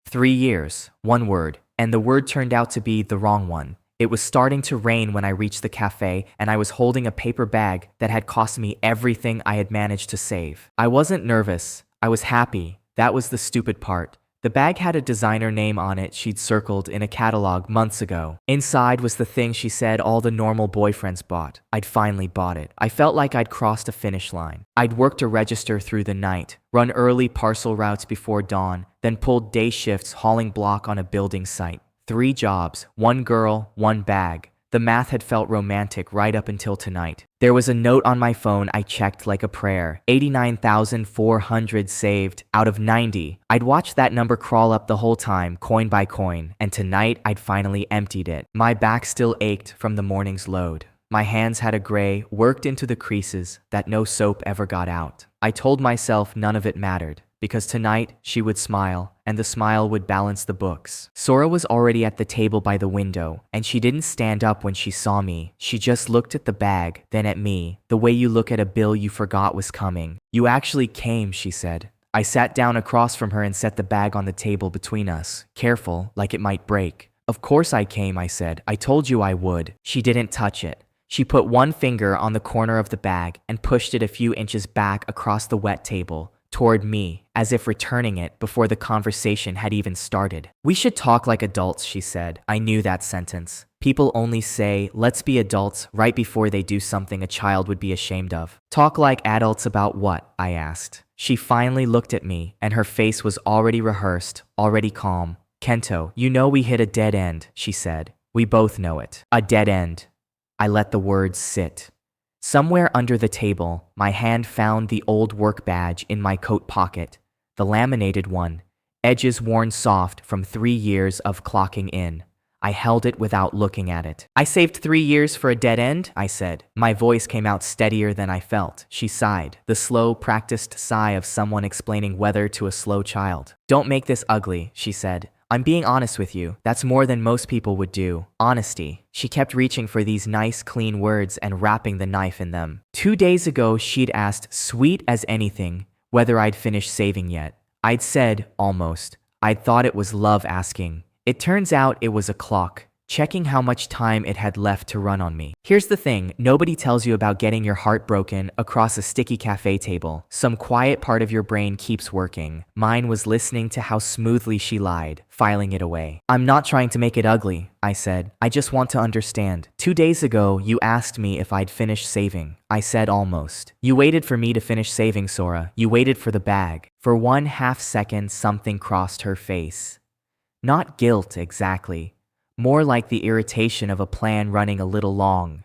3 years, one word, and the word turned out to be the wrong one. It was starting to rain when I reached the cafe, and I was holding a paper bag that had cost me everything I had managed to save. I wasn't nervous. I was happy. That was the stupid part. The bag had a designer name on it she'd circled in a catalog months ago. Inside was the thing she said all the normal boyfriends bought. I'd finally bought it. I felt like I'd crossed a finish line. I'd worked to register through the night, run early parcel routes before dawn, then pulled day shifts hauling block on a building site. 3 jobs, 1 girl, 1 bag. The math had felt romantic right up until tonight. There was a note on my phone I checked like a prayer. 89,400 saved out of 90. I'd watched that number crawl up the whole time, coin by coin, and tonight I'd finally emptied it. My back still ached from the morning's load. My hands had a gray, worked into the creases that no soap ever got out. I told myself none of it mattered, because tonight she would smile, and the smile would balance the books. Sora was already at the table by the window, and she didn't stand up when she saw me. She just looked at the bag, then at me, the way you look at a bill you forgot was coming. "You actually came," she said. I sat down across from her and set the bag on the table between us, careful, like it might break. "Of course I came," I said. "I told you I would." She didn't touch it. She put one finger on the corner of the bag and pushed it a few inches back across the wet table, toward me, as if returning it before the conversation had even started. "We should talk like adults," she said. I knew that sentence. People only say, "Let's be adults," right before they do something a child would be ashamed of. "Talk like adults about what?" I asked. She finally looked at me, and her face was already rehearsed, already calm. "Kento, you know we hit a dead end," she said. "We both know it. A dead end." I let the words sit. Somewhere under the table, my hand found the old work badge in my coat pocket, the laminated one, edges worn soft from 3 years of clocking in. I held it without looking at it. "I saved 3 years for a dead end," I said. My voice came out steadier than I felt. She sighed, the slow, practiced sigh of someone explaining weather to a slow child. "Don't make this ugly," she said. "I'm being honest with you. That's more than most people would do. Honesty." She kept reaching for these nice, clean words and wrapping the knife in them. 2 days ago, she'd asked, sweet as anything, whether I'd finished saving yet. I'd said, almost. I'd thought it was love asking. It turns out it was a clock, checking how much time it had left to run on me. Here's the thing, nobody tells you about getting your heart broken across a sticky cafe table. Some quiet part of your brain keeps working. Mine was listening to how smoothly she lied, filing it away. "I'm not trying to make it ugly," I said. "I just want to understand. 2 days ago, you asked me if I'd finished saving." I said almost. "You waited for me to finish saving, Sora. You waited for the bag." For 1/2 second, something crossed her face. Not guilt, exactly. More like the irritation of a plan running a little long.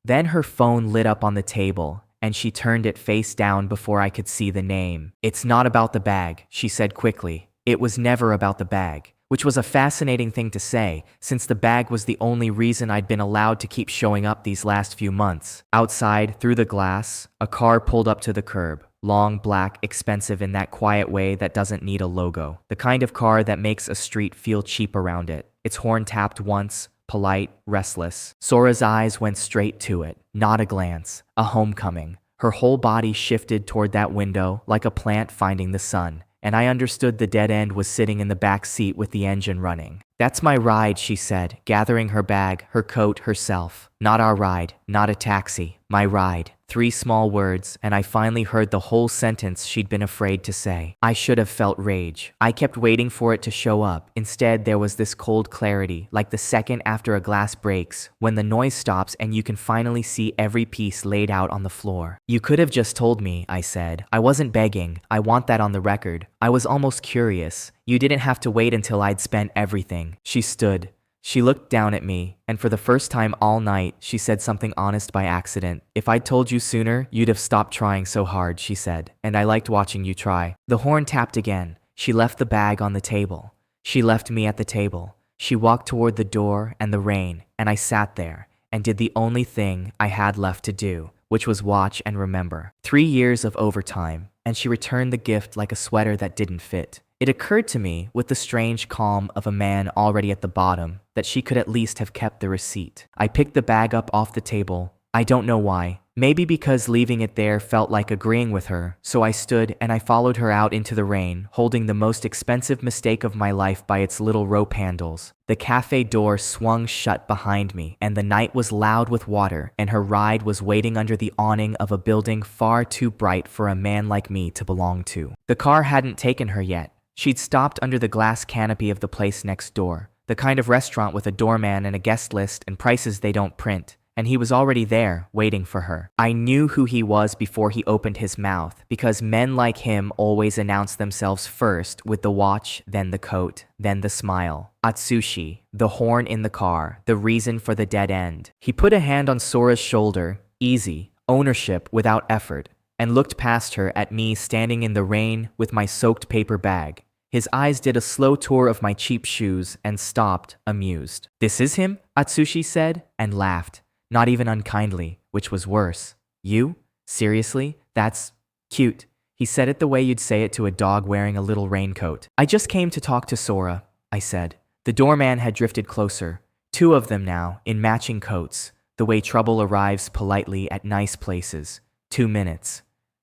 Then her phone lit up on the table, and she turned it face down before I could see the name. "It's not about the bag," she said quickly. It was never about the bag, which was a fascinating thing to say, since the bag was the only reason I'd been allowed to keep showing up these last few months. Outside, through the glass, a car pulled up to the curb. Long, black, expensive in that quiet way that doesn't need a logo. The kind of car that makes a street feel cheap around it. Its horn tapped once, polite, restless. Sora's eyes went straight to it. Not a glance. A homecoming. Her whole body shifted toward that window like a plant finding the sun. And I understood the dead end was sitting in the back seat with the engine running. "That's my ride," she said, gathering her bag, her coat, herself. "Not our ride, not a taxi. My ride." 3 small words, and I finally heard the whole sentence she'd been afraid to say. I should have felt rage. I kept waiting for it to show up. Instead, there was this cold clarity, like the second after a glass breaks, when the noise stops and you can finally see every piece laid out on the floor. "You could have just told me," I said. "I wasn't begging. I want that on the record. I was almost curious. You didn't have to wait until I'd spent everything." She stood. She looked down at me, and for the first time all night, she said something honest by accident. "If I'd told you sooner, you'd have stopped trying so hard," she said, "and I liked watching you try." The horn tapped again. She left the bag on the table. She left me at the table. She walked toward the door and the rain, and I sat there, and did the only thing I had left to do, which was watch and remember. 3 years of overtime, and she returned the gift like a sweater that didn't fit. It occurred to me, with the strange calm of a man already at the bottom, that she could at least have kept the receipt. I picked the bag up off the table. I don't know why. Maybe because leaving it there felt like agreeing with her, so I stood and I followed her out into the rain, holding the most expensive mistake of my life by its little rope handles. The cafe door swung shut behind me, and the night was loud with water, and her ride was waiting under the awning of a building far too bright for a man like me to belong to. The car hadn't taken her yet. She'd stopped under the glass canopy of the place next door, the kind of restaurant with a doorman and a guest list and prices they don't print. And he was already there, waiting for her. I knew who he was before he opened his mouth, because men like him always announce themselves first with the watch, then the coat, then the smile. Atsushi, the horn in the car, the reason for the dead end. He put a hand on Sora's shoulder, easy, ownership without effort, and looked past her at me standing in the rain with my soaked paper bag. His eyes did a slow tour of my cheap shoes and stopped, amused. "This is him?" Atsushi said, and laughed. Not even unkindly, which was worse. "You? Seriously? That's cute." He said it the way you'd say it to a dog wearing a little raincoat. "I just came to talk to Sora," I said. The doorman had drifted closer. Two of them now, in matching coats, the way trouble arrives politely at nice places. 2 minutes.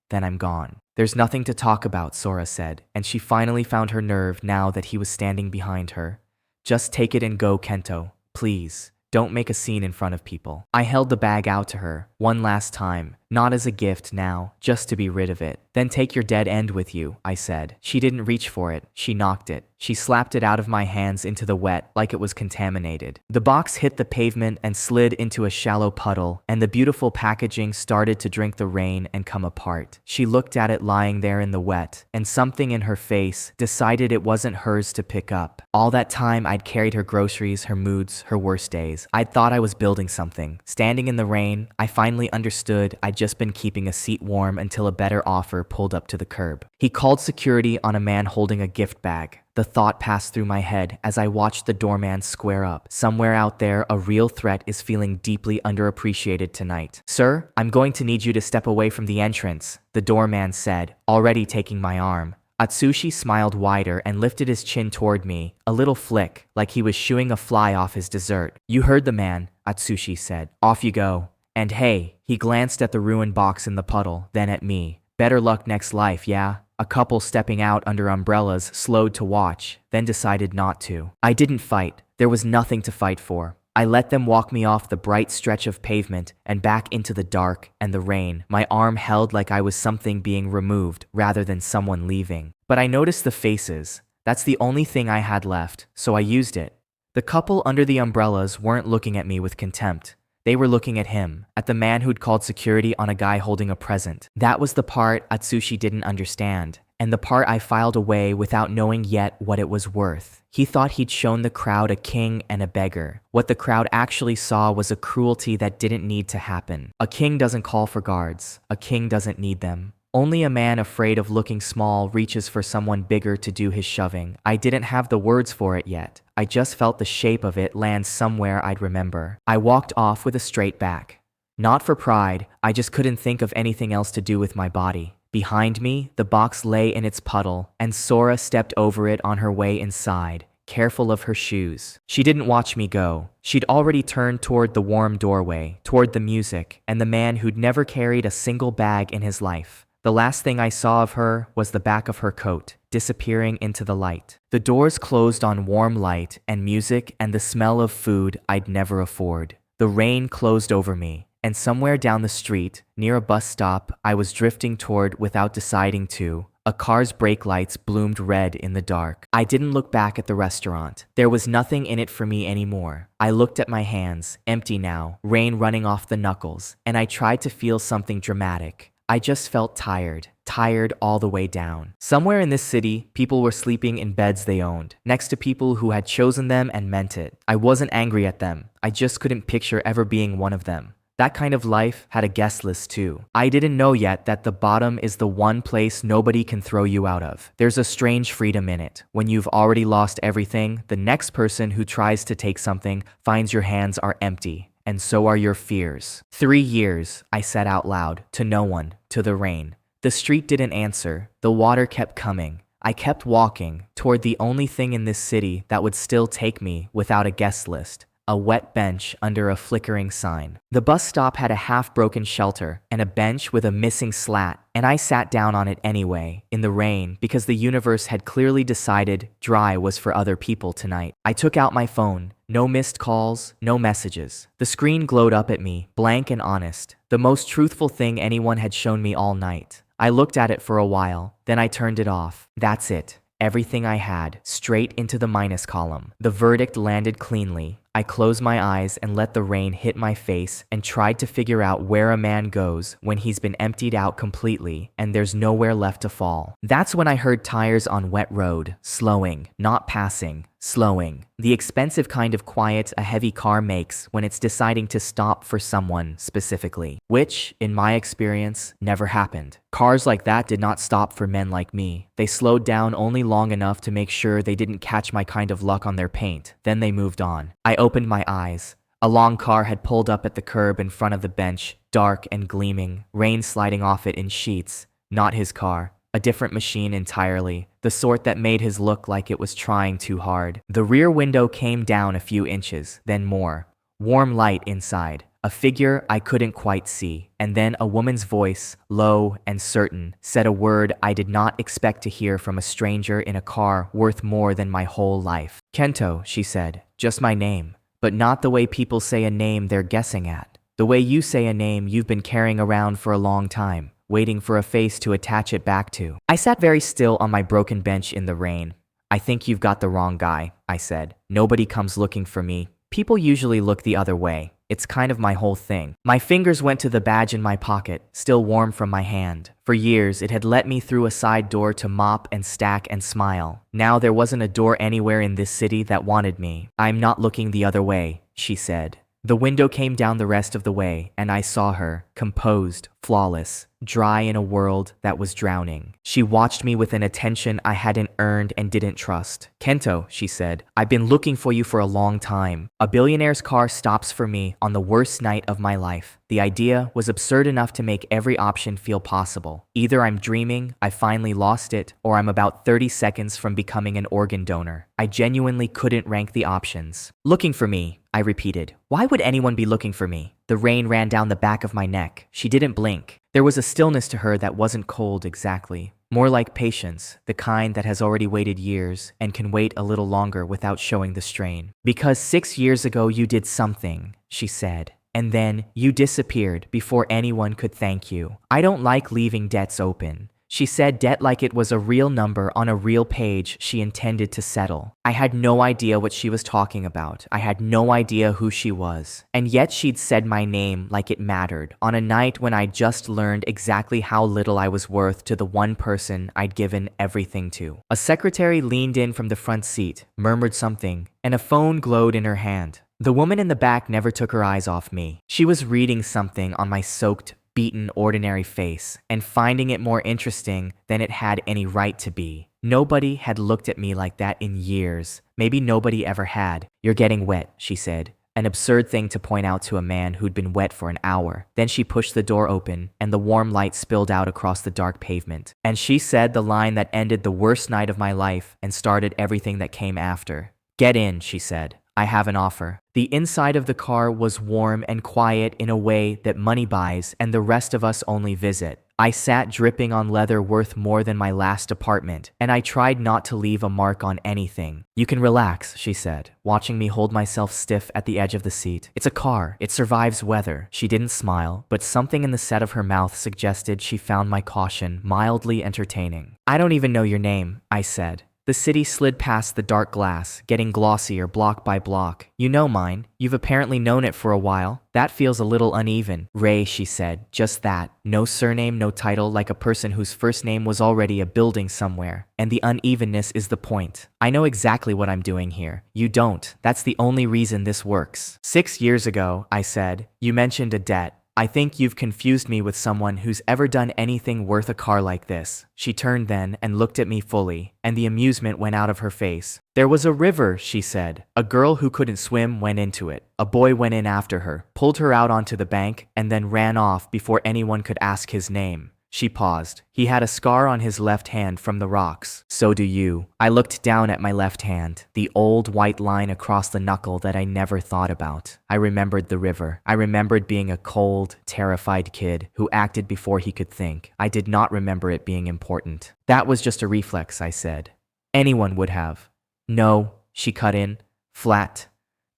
Then I'm gone. "There's nothing to talk about," Sora said, and she finally found her nerve now that he was standing behind her. "Just take it and go, Kento. Please. Don't make a scene in front of people." I held the bag out to her, one last time, not as a gift now, just to be rid of it. "Then take your dead end with you," I said. She didn't reach for it, she knocked it. She slapped it out of my hands into the wet like it was contaminated. The box hit the pavement and slid into a shallow puddle, and the beautiful packaging started to drink the rain and come apart. She looked at it lying there in the wet, and something in her face decided it wasn't hers to pick up. All that time I'd carried her groceries, her moods, her worst days. I'd thought I was building something. Standing in the rain, I finally understood I'd just been keeping a seat warm until a better offer pulled up to the curb. He called security on a man holding a gift bag. The thought passed through my head as I watched the doorman square up. Somewhere out there, a real threat is feeling deeply underappreciated tonight. "Sir, I'm going to need you to step away from the entrance," the doorman said, already taking my arm. Atsushi smiled wider and lifted his chin toward me, a little flick, like he was shooing a fly off his dessert. "You heard the man," Atsushi said. "Off you go. And hey," he glanced at the ruined box in the puddle, then at me. "Better luck next life, yeah?" A couple stepping out under umbrellas slowed to watch, then decided not to. I didn't fight. There was nothing to fight for. I let them walk me off the bright stretch of pavement and back into the dark and the rain, my arm held like I was something being removed rather than someone leaving. But I noticed the faces. That's the only thing I had left, so I used it. The couple under the umbrellas weren't looking at me with contempt. They were looking at him, at the man who'd called security on a guy holding a present. That was the part Atsushi didn't understand, and the part I filed away without knowing yet what it was worth. He thought he'd shown the crowd a king and a beggar. What the crowd actually saw was a cruelty that didn't need to happen. A king doesn't call for guards. A king doesn't need them. Only a man afraid of looking small reaches for someone bigger to do his shoving. I didn't have the words for it yet. I just felt the shape of it land somewhere I'd remember. I walked off with a straight back. Not for pride, I just couldn't think of anything else to do with my body. Behind me, the box lay in its puddle, and Sora stepped over it on her way inside, careful of her shoes. She didn't watch me go. She'd already turned toward the warm doorway, toward the music, and the man who'd never carried a single bag in his life. The last thing I saw of her was the back of her coat, disappearing into the light. The doors closed on warm light and music and the smell of food I'd never afford. The rain closed over me, and somewhere down the street, near a bus stop I was drifting toward without deciding to, a car's brake lights bloomed red in the dark. I didn't look back at the restaurant. There was nothing in it for me anymore. I looked at my hands, empty now, rain running off the knuckles, and I tried to feel something dramatic. I just felt tired all the way down. Somewhere in this city, people were sleeping in beds they owned, next to people who had chosen them and meant it. I wasn't angry at them. I just couldn't picture ever being one of them. That kind of life had a guest list too. I didn't know yet that the bottom is the one place nobody can throw you out of. There's a strange freedom in it. When you've already lost everything, the next person who tries to take something finds your hands are empty. And so are your fears. 3 years, I said out loud, to no one, to the rain. The street didn't answer. The water kept coming. I kept walking toward the only thing in this city that would still take me without a guest list. a wet bench under a flickering sign. The bus stop had a half-broken shelter and a bench with a missing slat, and I sat down on it anyway, in the rain, because the universe had clearly decided dry was for other people tonight. I took out my phone. No missed calls, no messages. The screen glowed up at me, blank and honest, the most truthful thing anyone had shown me all night. I looked at it for a while, then I turned it off. That's it. Everything I had, straight into the minus column. The verdict landed cleanly. I closed my eyes and let the rain hit my face and tried to figure out where a man goes when he's been emptied out completely and there's nowhere left to fall. That's when I heard tires on wet road, slowing, not passing, slowing. The expensive kind of quiet a heavy car makes when it's deciding to stop for someone specifically, which, in my experience, never happened. Cars like that did not stop for men like me. They slowed down only long enough to make sure they didn't catch my kind of luck on their paint. Then they moved on. I opened my eyes. A long car had pulled up at the curb in front of the bench, dark and gleaming, rain sliding off it in sheets. Not his car. A different machine entirely, the sort that made his look like it was trying too hard. The rear window came down a few inches, then more. Warm light inside. A figure I couldn't quite see, and then a woman's voice, low and certain, said a word I did not expect to hear from a stranger in a car worth more than my whole life. Kento, she said, just my name, but not the way people say a name they're guessing at. The way you say a name you've been carrying around for a long time, waiting for a face to attach it back to. I sat very still on my broken bench in the rain. I think you've got the wrong guy, I said. Nobody comes looking for me. People usually look the other way. It's kind of my whole thing. My fingers went to the badge in my pocket, still warm from my hand. For years, it had let me through a side door to mop and stack and smile. Now there wasn't a door anywhere in this city that wanted me. I'm not looking the other way, she said. The window came down the rest of the way, and I saw her, composed, flawless, dry in a world that was drowning. She watched me with an attention I hadn't earned and didn't trust. Kento, she said, I've been looking for you for a long time. A billionaire's car stops for me on the worst night of my life. The idea was absurd enough to make every option feel possible. Either I'm dreaming, I finally lost it, or I'm about 30 seconds from becoming an organ donor. I genuinely couldn't rank the options. Looking for me, I repeated. Why would anyone be looking for me? The rain ran down the back of my neck. She didn't blink. There was a stillness to her that wasn't cold exactly. More like patience, the kind that has already waited years and can wait a little longer without showing the strain. Because 6 years ago you did something, she said. And then you disappeared before anyone could thank you. I don't like leaving debts open. She said debt like it was a real number on a real page she intended to settle. I had no idea what she was talking about. I had no idea who she was. And yet she'd said my name like it mattered, on a night when I'd just learned exactly how little I was worth to the one person I'd given everything to. A secretary leaned in from the front seat, murmured something, and a phone glowed in her hand. The woman in the back never took her eyes off me. She was reading something on my soaked, beaten, ordinary face, and finding it more interesting than it had any right to be. Nobody had looked at me like that in years. Maybe nobody ever had. You're getting wet, she said. An absurd thing to point out to a man who'd been wet for an hour. Then she pushed the door open, and the warm light spilled out across the dark pavement. And she said the line that ended the worst night of my life and started everything that came after. Get in, she said. I have an offer. The inside of the car was warm and quiet in a way that money buys and the rest of us only visit. I sat dripping on leather worth more than my last apartment, and I tried not to leave a mark on anything. You can relax, she said, watching me hold myself stiff at the edge of the seat. It's a car. It survives weather. She didn't smile, but something in the set of her mouth suggested she found my caution mildly entertaining. I don't even know your name, I said. The city slid past the dark glass, getting glossier block by block. You know mine. You've apparently known it for a while. That feels a little uneven. Ray, she said. Just that. No surname, no title, like a person whose first name was already a building somewhere. And the unevenness is the point. I know exactly what I'm doing here. You don't. That's the only reason this works. 6 years ago, I said, you mentioned a debt. I think you've confused me with someone who's ever done anything worth a car like this. She turned then and looked at me fully, and the amusement went out of her face. There was a river, she said. A girl who couldn't swim went into it. A boy went in after her, pulled her out onto the bank, and then ran off before anyone could ask his name. She paused. He had a scar on his left hand from the rocks. So do you. I looked down at my left hand, the old white line across the knuckle that I never thought about. I remembered the river. I remembered being a cold, terrified kid who acted before he could think. I did not remember it being important. That was just a reflex, I said. Anyone would have. No, she cut in. Flat.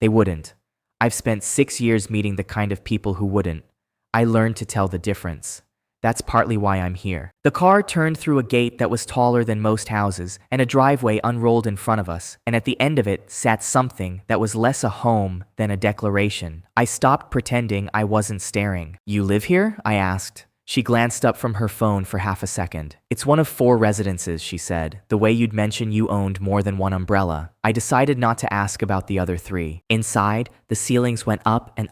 They wouldn't. I've spent 6 years meeting the kind of people who wouldn't. I learned to tell the difference. That's partly why I'm here. The car turned through a gate that was taller than most houses, and a driveway unrolled in front of us, and at the end of it sat something that was less a home than a declaration. I stopped pretending I wasn't staring. You live here? I asked. She glanced up from her phone for half a second. It's one of 4 residences, she said, the way you'd mention you owned more than one umbrella. I decided not to ask about the other 3. Inside, the ceilings went up, and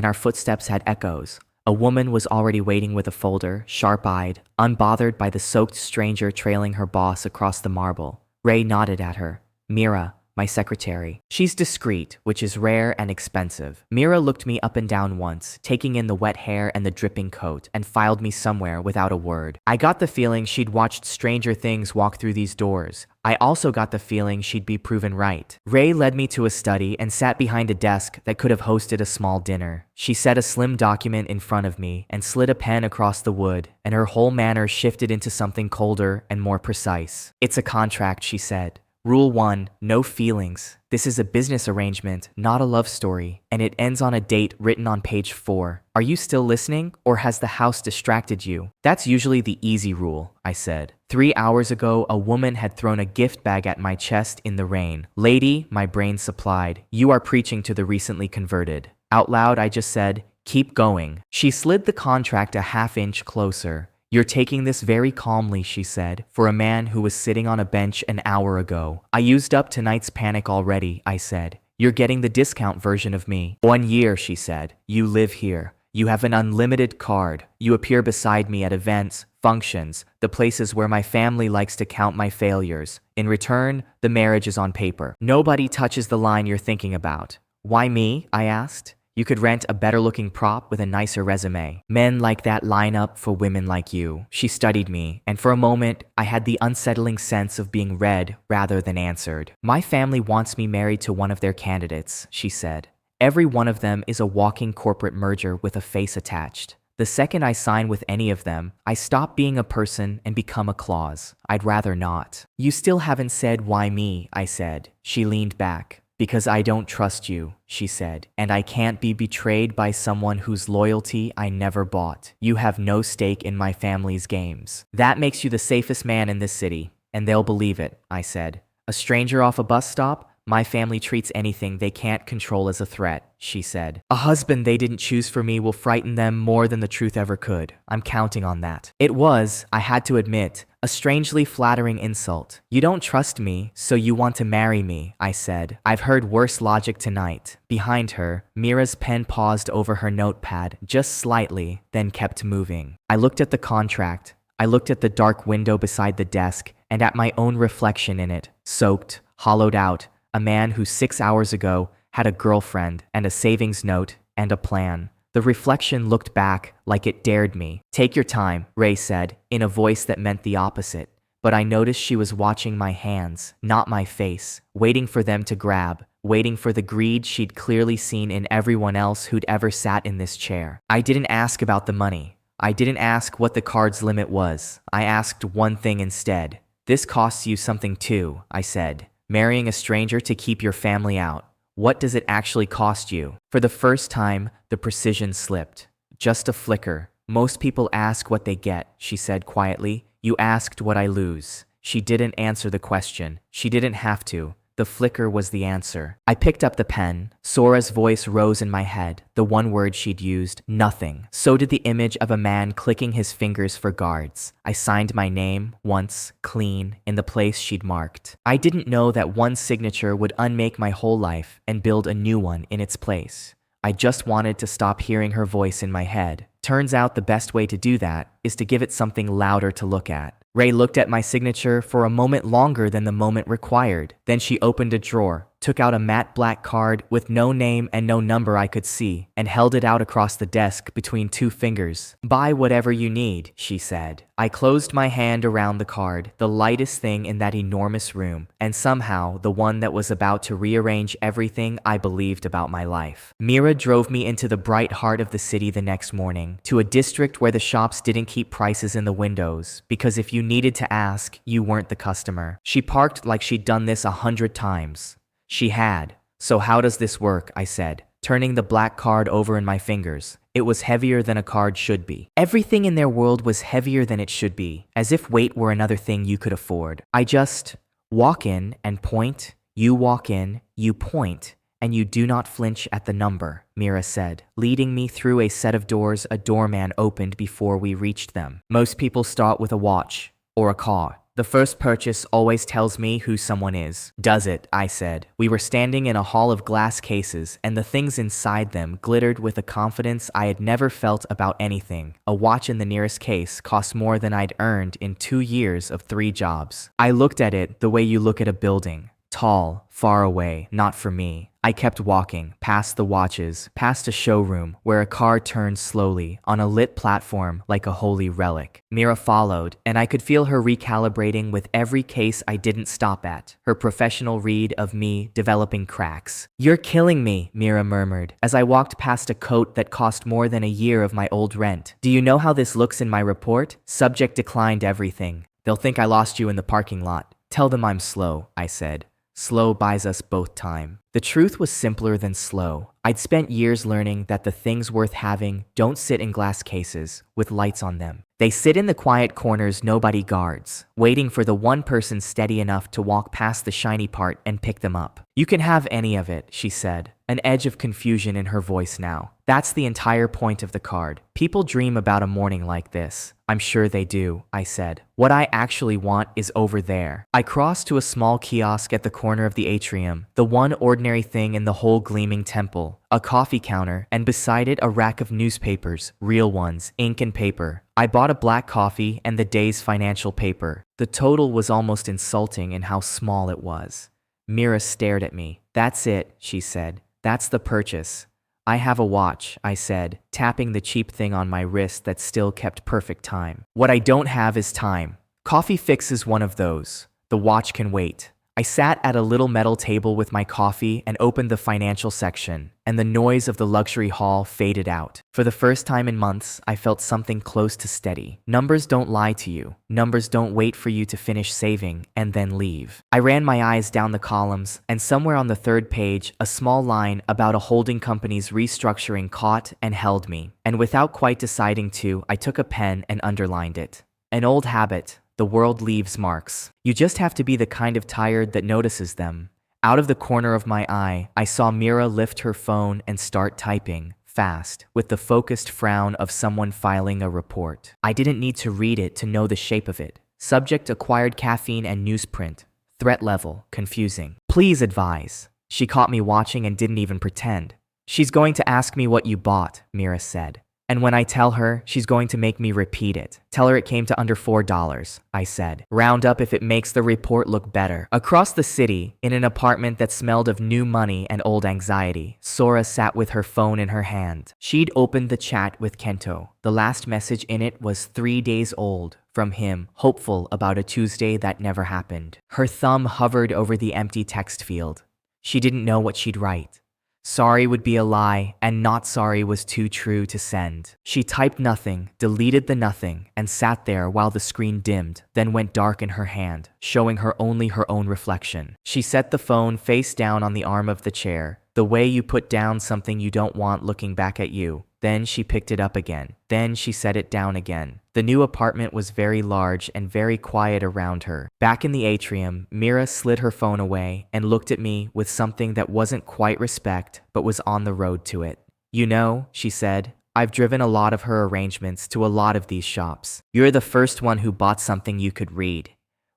our footsteps had echoes. A woman was already waiting with a folder, sharp-eyed, unbothered by the soaked stranger trailing her boss across the marble. Ray nodded at her. Mira, my secretary. She's discreet, which is rare and expensive. Mira looked me up and down once, taking in the wet hair and the dripping coat, and filed me somewhere without a word. I got the feeling she'd watched stranger things walk through these doors. I also got the feeling she'd be proven right. Ray led me to a study and sat behind a desk that could have hosted a small dinner. She set a slim document in front of me and slid a pen across the wood, and her whole manner shifted into something colder and more precise. It's a contract, she said. Rule 1, no feelings. This is a business arrangement, not a love story, and it ends on a date written on page 4. Are you still listening, or has the house distracted you? That's usually the easy rule, I said. 3 hours ago, a woman had thrown a gift bag at my chest in the rain. Lady, my brain supplied, you are preaching to the recently converted. Out loud, I just said, keep going. She slid the contract a half-inch closer. You're taking this very calmly, she said, for a man who was sitting on a bench an hour ago. I used up tonight's panic already, I said. You're getting the discount version of me. 1 year, she said. You live here. You have an unlimited card. You appear beside me at events, functions, the places where my family likes to count my failures. In return, the marriage is on paper. Nobody touches the line you're thinking about. Why me? I asked. You could rent a better-looking prop with a nicer resume. Men like that line up for women like you. She studied me, and for a moment, I had the unsettling sense of being read rather than answered. My family wants me married to one of their candidates, she said. Every one of them is a walking corporate merger with a face attached. The second I sign with any of them, I stop being a person and become a clause. I'd rather not. You still haven't said why me, I said. She leaned back. Because I don't trust you, she said, and I can't be betrayed by someone whose loyalty I never bought. You have no stake in my family's games. That makes you the safest man in this city, and they'll believe it, I said. A stranger off a bus stop? My family treats anything they can't control as a threat, she said. A husband they didn't choose for me will frighten them more than the truth ever could. I'm counting on that. It was, I had to admit, a strangely flattering insult. You don't trust me, so you want to marry me, I said. I've heard worse logic tonight. Behind her, Mira's pen paused over her notepad just slightly, then kept moving. I looked at the contract. I looked at the dark window beside the desk and at my own reflection in it, soaked, hollowed out. A man who 6 hours ago had a girlfriend and a savings note and a plan. The reflection looked back like it dared me. Take your time, Ray said, in a voice that meant the opposite. But I noticed she was watching my hands, not my face, waiting for them to grab, waiting for the greed she'd clearly seen in everyone else who'd ever sat in this chair. I didn't ask about the money. I didn't ask what the card's limit was. I asked one thing instead. This costs you something too, I said. Marrying a stranger to keep your family out. What does it actually cost you? For the first time, the precision slipped. Just a flicker. Most people ask what they get, she said quietly. You asked what I lose. She didn't answer the question. She didn't have to. The flicker was the answer. I picked up the pen. Sora's voice rose in my head, the one word she'd used, nothing. So did the image of a man clicking his fingers for guards. I signed my name, once, clean, in the place she'd marked. I didn't know that one signature would unmake my whole life and build a new one in its place. I just wanted to stop hearing her voice in my head. Turns out the best way to do that is to give it something louder to look at. Ray looked at my signature for a moment longer than the moment required. Then she opened a drawer, took out a matte black card with no name and no number I could see, and held it out across the desk between two fingers. "Buy whatever you need," she said. I closed my hand around the card, the lightest thing in that enormous room, and somehow the one that was about to rearrange everything I believed about my life. Mira drove me into the bright heart of the city the next morning, to a district where the shops didn't keep prices in the windows, because if you needed to ask, you weren't the customer. She parked like she'd done this 100 times. She had. "So how does this work?" I said, turning the black card over in my fingers. It was heavier than a card should be. Everything in their world was heavier than it should be, as if weight were another thing you could afford. "I just walk in and point. You walk in, you point, and you do not flinch at the number," Mira said, leading me through a set of doors a doorman opened before we reached them. "Most people start with a watch or a car. The first purchase always tells me who someone is." "Does it?" I said. We were standing in a hall of glass cases, and the things inside them glittered with a confidence I had never felt about anything. A watch in the nearest case cost more than I'd earned in 2 years of 3 jobs. I looked at it the way you look at a building. Tall, far away, not for me. I kept walking, past the watches, past a showroom where a car turned slowly on a lit platform like a holy relic. Mira followed, and I could feel her recalibrating with every case I didn't stop at, her professional read of me developing cracks. "You're killing me," Mira murmured, as I walked past a coat that cost more than a year of my old rent. "Do you know how this looks in my report? Subject declined everything. They'll think I lost you in the parking lot. Tell them I'm slow," I said. Slow buys us both time. The truth was simpler than slow. I'd spent years learning that the things worth having don't sit in glass cases with lights on them. They sit in the quiet corners nobody guards, waiting for the one person steady enough to walk past the shiny part and pick them up. "You can have any of it," she said, an edge of confusion in her voice now. "That's the entire point of the card. People dream about a morning like this." "I'm sure they do," I said. "What I actually want is over there." I crossed to a small kiosk at the corner of the atrium, the one ordinary thing in the whole gleaming temple. A coffee counter, and beside it a rack of newspapers, real ones, ink and paper. I bought a black coffee and the day's financial paper. The total was almost insulting in how small it was. Mira stared at me. "That's it," she said. "That's the purchase." "I have a watch," I said, tapping the cheap thing on my wrist that still kept perfect time. "What I don't have is time. Coffee Fix is one of those. The watch can wait." I sat at a little metal table with my coffee and opened the financial section, and the noise of the luxury hall faded out. For the first time in months, I felt something close to steady. Numbers don't lie to you. Numbers don't wait for you to finish saving and then leave. I ran my eyes down the columns, and somewhere on the 3rd page, a small line about a holding company's restructuring caught and held me. And without quite deciding to, I took a pen and underlined it. An old habit. The world leaves marks. You just have to be the kind of tired that notices them. Out of the corner of my eye, I saw Mira lift her phone and start typing, fast, with the focused frown of someone filing a report. I didn't need to read it to know the shape of it. Subject: acquired caffeine and newsprint. Threat level: confusing. "Please advise." She caught me watching and didn't even pretend. "She's going to ask me what you bought," Mira said. "And when I tell her, she's going to make me repeat it. Tell her it came to under $4, I said. "Round up if it makes the report look better." Across the city, in an apartment that smelled of new money and old anxiety, Sora sat with her phone in her hand. She'd opened the chat with Kento. The last message in it was 3 days old, from him, hopeful about a Tuesday that never happened. Her thumb hovered over the empty text field. She didn't know what she'd write. Sorry would be a lie, and not sorry was too true to send. She typed nothing, deleted the nothing, and sat there while the screen dimmed, then went dark in her hand, showing her only her own reflection. She set the phone face down on the arm of the chair, the way you put down something you don't want looking back at you. Then she picked it up again. Then she set it down again. The new apartment was very large and very quiet around her. Back in the atrium, Mira slid her phone away and looked at me with something that wasn't quite respect, but was on the road to it. "You know," she said, "I've driven a lot of her arrangements to a lot of these shops. You're the first one who bought something you could read."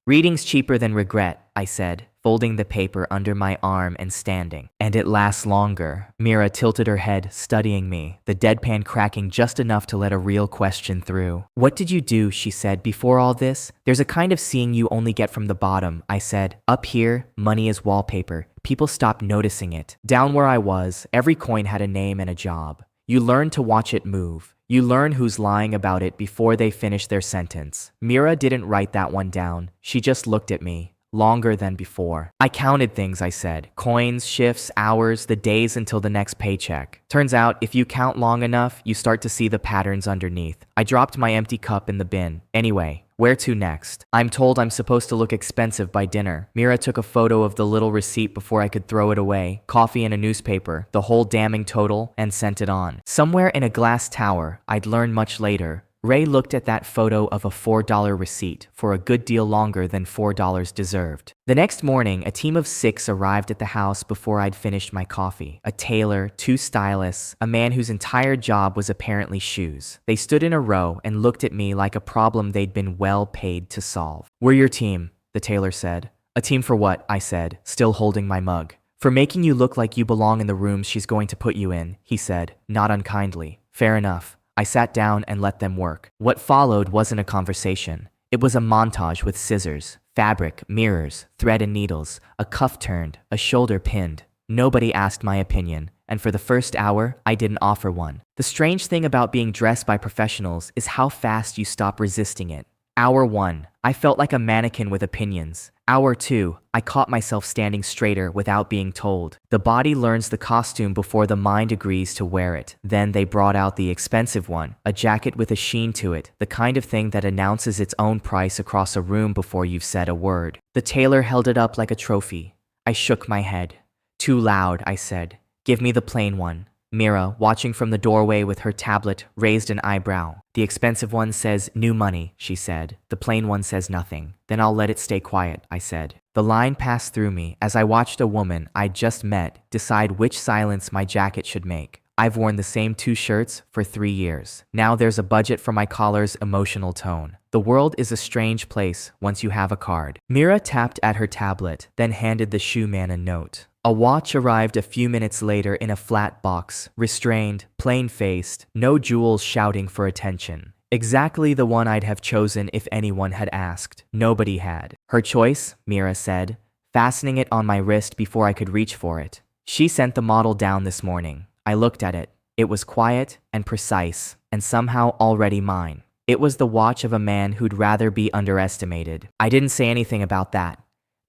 "Reading's cheaper than regret," I said, folding the paper under my arm and standing. And it lasts longer. Mira tilted her head, studying me, the deadpan cracking just enough to let a real question through. What did you do, she said, before all this? There's a kind of seeing you only get from the bottom, I said. Up here, money is wallpaper. People stop noticing it. Down where I was, every coin had a name and a job. You learn to watch it move. You learn who's lying about it before they finish their sentence. Mira didn't write that one down. She just looked at me. Longer than before. I counted things, I said. Coins, shifts, hours, the days until the next paycheck. Turns out, if you count long enough, you start to see the patterns underneath. I dropped my empty cup in the bin. Anyway, where to next? I'm told I'm supposed to look expensive by dinner. Mira took a photo of the little receipt before I could throw it away. Coffee and a newspaper, the whole damning total, and sent it on. Somewhere in a glass tower, I'd learn much later, Ray looked at that photo of a $4 receipt for a good deal longer than $4 deserved. The next morning, a team of 6 arrived at the house before I'd finished my coffee. A tailor, 2 stylists, a man whose entire job was apparently shoes. They stood in a row and looked at me like a problem they'd been well paid to solve. "We're your team," the tailor said. "A team for what?" I said, still holding my mug. "For making you look like you belong in the room she's going to put you in," he said, not unkindly. "Fair enough." I sat down and let them work. What followed wasn't a conversation. It was a montage with scissors, fabric, mirrors, thread and needles, a cuff turned, a shoulder pinned. Nobody asked my opinion, and for the first hour, I didn't offer one. The strange thing about being dressed by professionals is how fast you stop resisting it. Hour 1, I felt like a mannequin with opinions. Hour 2, I caught myself standing straighter without being told. The body learns the costume before the mind agrees to wear it. Then they brought out the expensive one, a jacket with a sheen to it, the kind of thing that announces its own price across a room before you've said a word. The tailor held it up like a trophy. I shook my head. "Too loud," I said. "Give me the plain one." Mira, watching from the doorway with her tablet, raised an eyebrow. "The expensive one says new money," she said. "The plain one says nothing." "Then I'll let it stay quiet," I said. The line passed through me as I watched a woman I'd just met decide which silence my jacket should make. I've worn the same 2 shirts for 3 years. Now there's a budget for my collar's emotional tone. The world is a strange place once you have a card. Mira tapped at her tablet, then handed the shoe man a note. A watch arrived a few minutes later in a flat box, restrained, plain-faced, no jewels shouting for attention. Exactly the one I'd have chosen if anyone had asked. Nobody had. "Her choice," Mira said, fastening it on my wrist before I could reach for it. "She sent the model down this morning." I looked at it. It was quiet and precise, and somehow already mine. It was the watch of a man who'd rather be underestimated. I didn't say anything about that.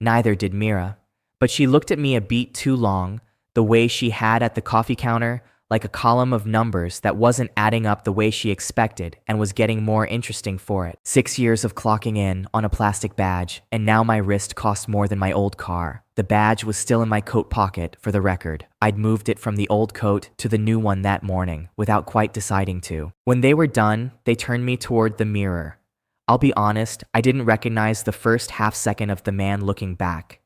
Neither did Mira. But she looked at me a beat too long, the way she had at the coffee counter, like a column of numbers that wasn't adding up the way she expected and was getting more interesting for it. 6 years of clocking in on a plastic badge, and now my wrist cost more than my old car. The badge was still in my coat pocket, for the record. I'd moved it from the old coat to the new one that morning, without quite deciding to. When they were done, they turned me toward the mirror. I'll be honest, I didn't recognize the first half second of the man looking back.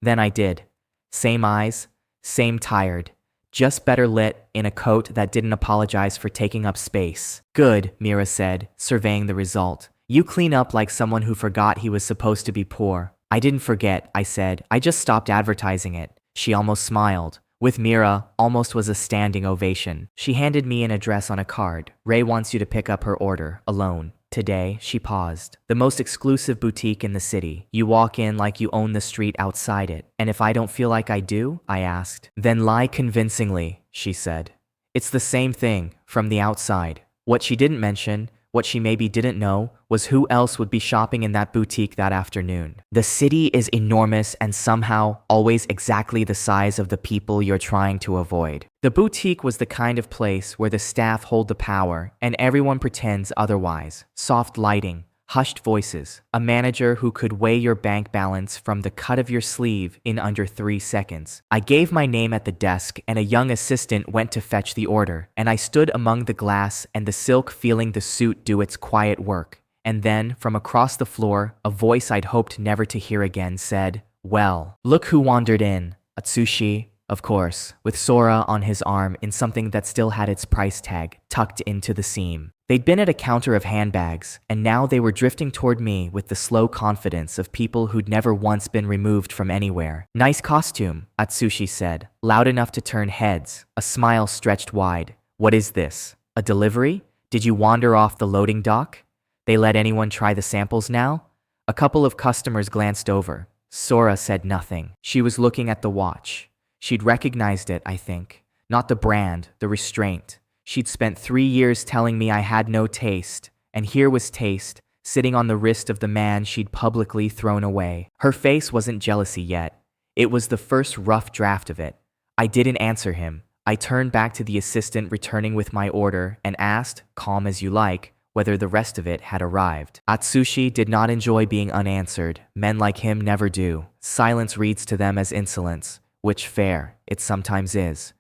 Then I did. Same eyes, same tired, just better lit in a coat that didn't apologize for taking up space. "Good," Mira said, surveying the result. "You clean up like someone who forgot he was supposed to be poor." "I didn't forget," I said. "I just stopped advertising it." She almost smiled. With Mira, almost was a standing ovation. She handed me an address on a card. "Ray wants you to pick up her order, alone. Today," she paused. "The most exclusive boutique in the city. You walk in like you own the street outside it. And if I don't feel like I do?" I asked. "Then lie convincingly," she said. "It's the same thing, from the outside." What she didn't mention, what she maybe didn't know, was who else would be shopping in that boutique that afternoon. The city is enormous and somehow always exactly the size of the people you're trying to avoid. The boutique was the kind of place where the staff hold the power and everyone pretends otherwise. Soft lighting, hushed voices, a manager who could weigh your bank balance from the cut of your sleeve in under 3 seconds. I gave my name at the desk and a young assistant went to fetch the order, and I stood among the glass and the silk feeling the suit do its quiet work. And then, from across the floor, a voice I'd hoped never to hear again said, "Well, look who wandered in. Atsushi." of course, with Sora on his arm in something that still had its price tag tucked into the seam. They'd been at a counter of handbags, and now they were drifting toward me with the slow confidence of people who'd never once been removed from anywhere. "Nice costume," Atsushi said, loud enough to turn heads. A smile stretched wide. "What is this? A delivery? Did you wander off the loading dock? They let anyone try the samples now?" A couple of customers glanced over. Sora said nothing. She was looking at the watch. She'd recognized it, I think. Not the brand, the restraint. She'd spent 3 years telling me I had no taste, and here was taste, sitting on the wrist of the man she'd publicly thrown away. Her face wasn't jealousy yet. It was the first rough draft of it. I didn't answer him. I turned back to the assistant returning with my order and asked, calm as you like, whether the rest of it had arrived. Atsushi did not enjoy being unanswered. Men like him never do. Silence reads to them as insolence, which fair, it sometimes is.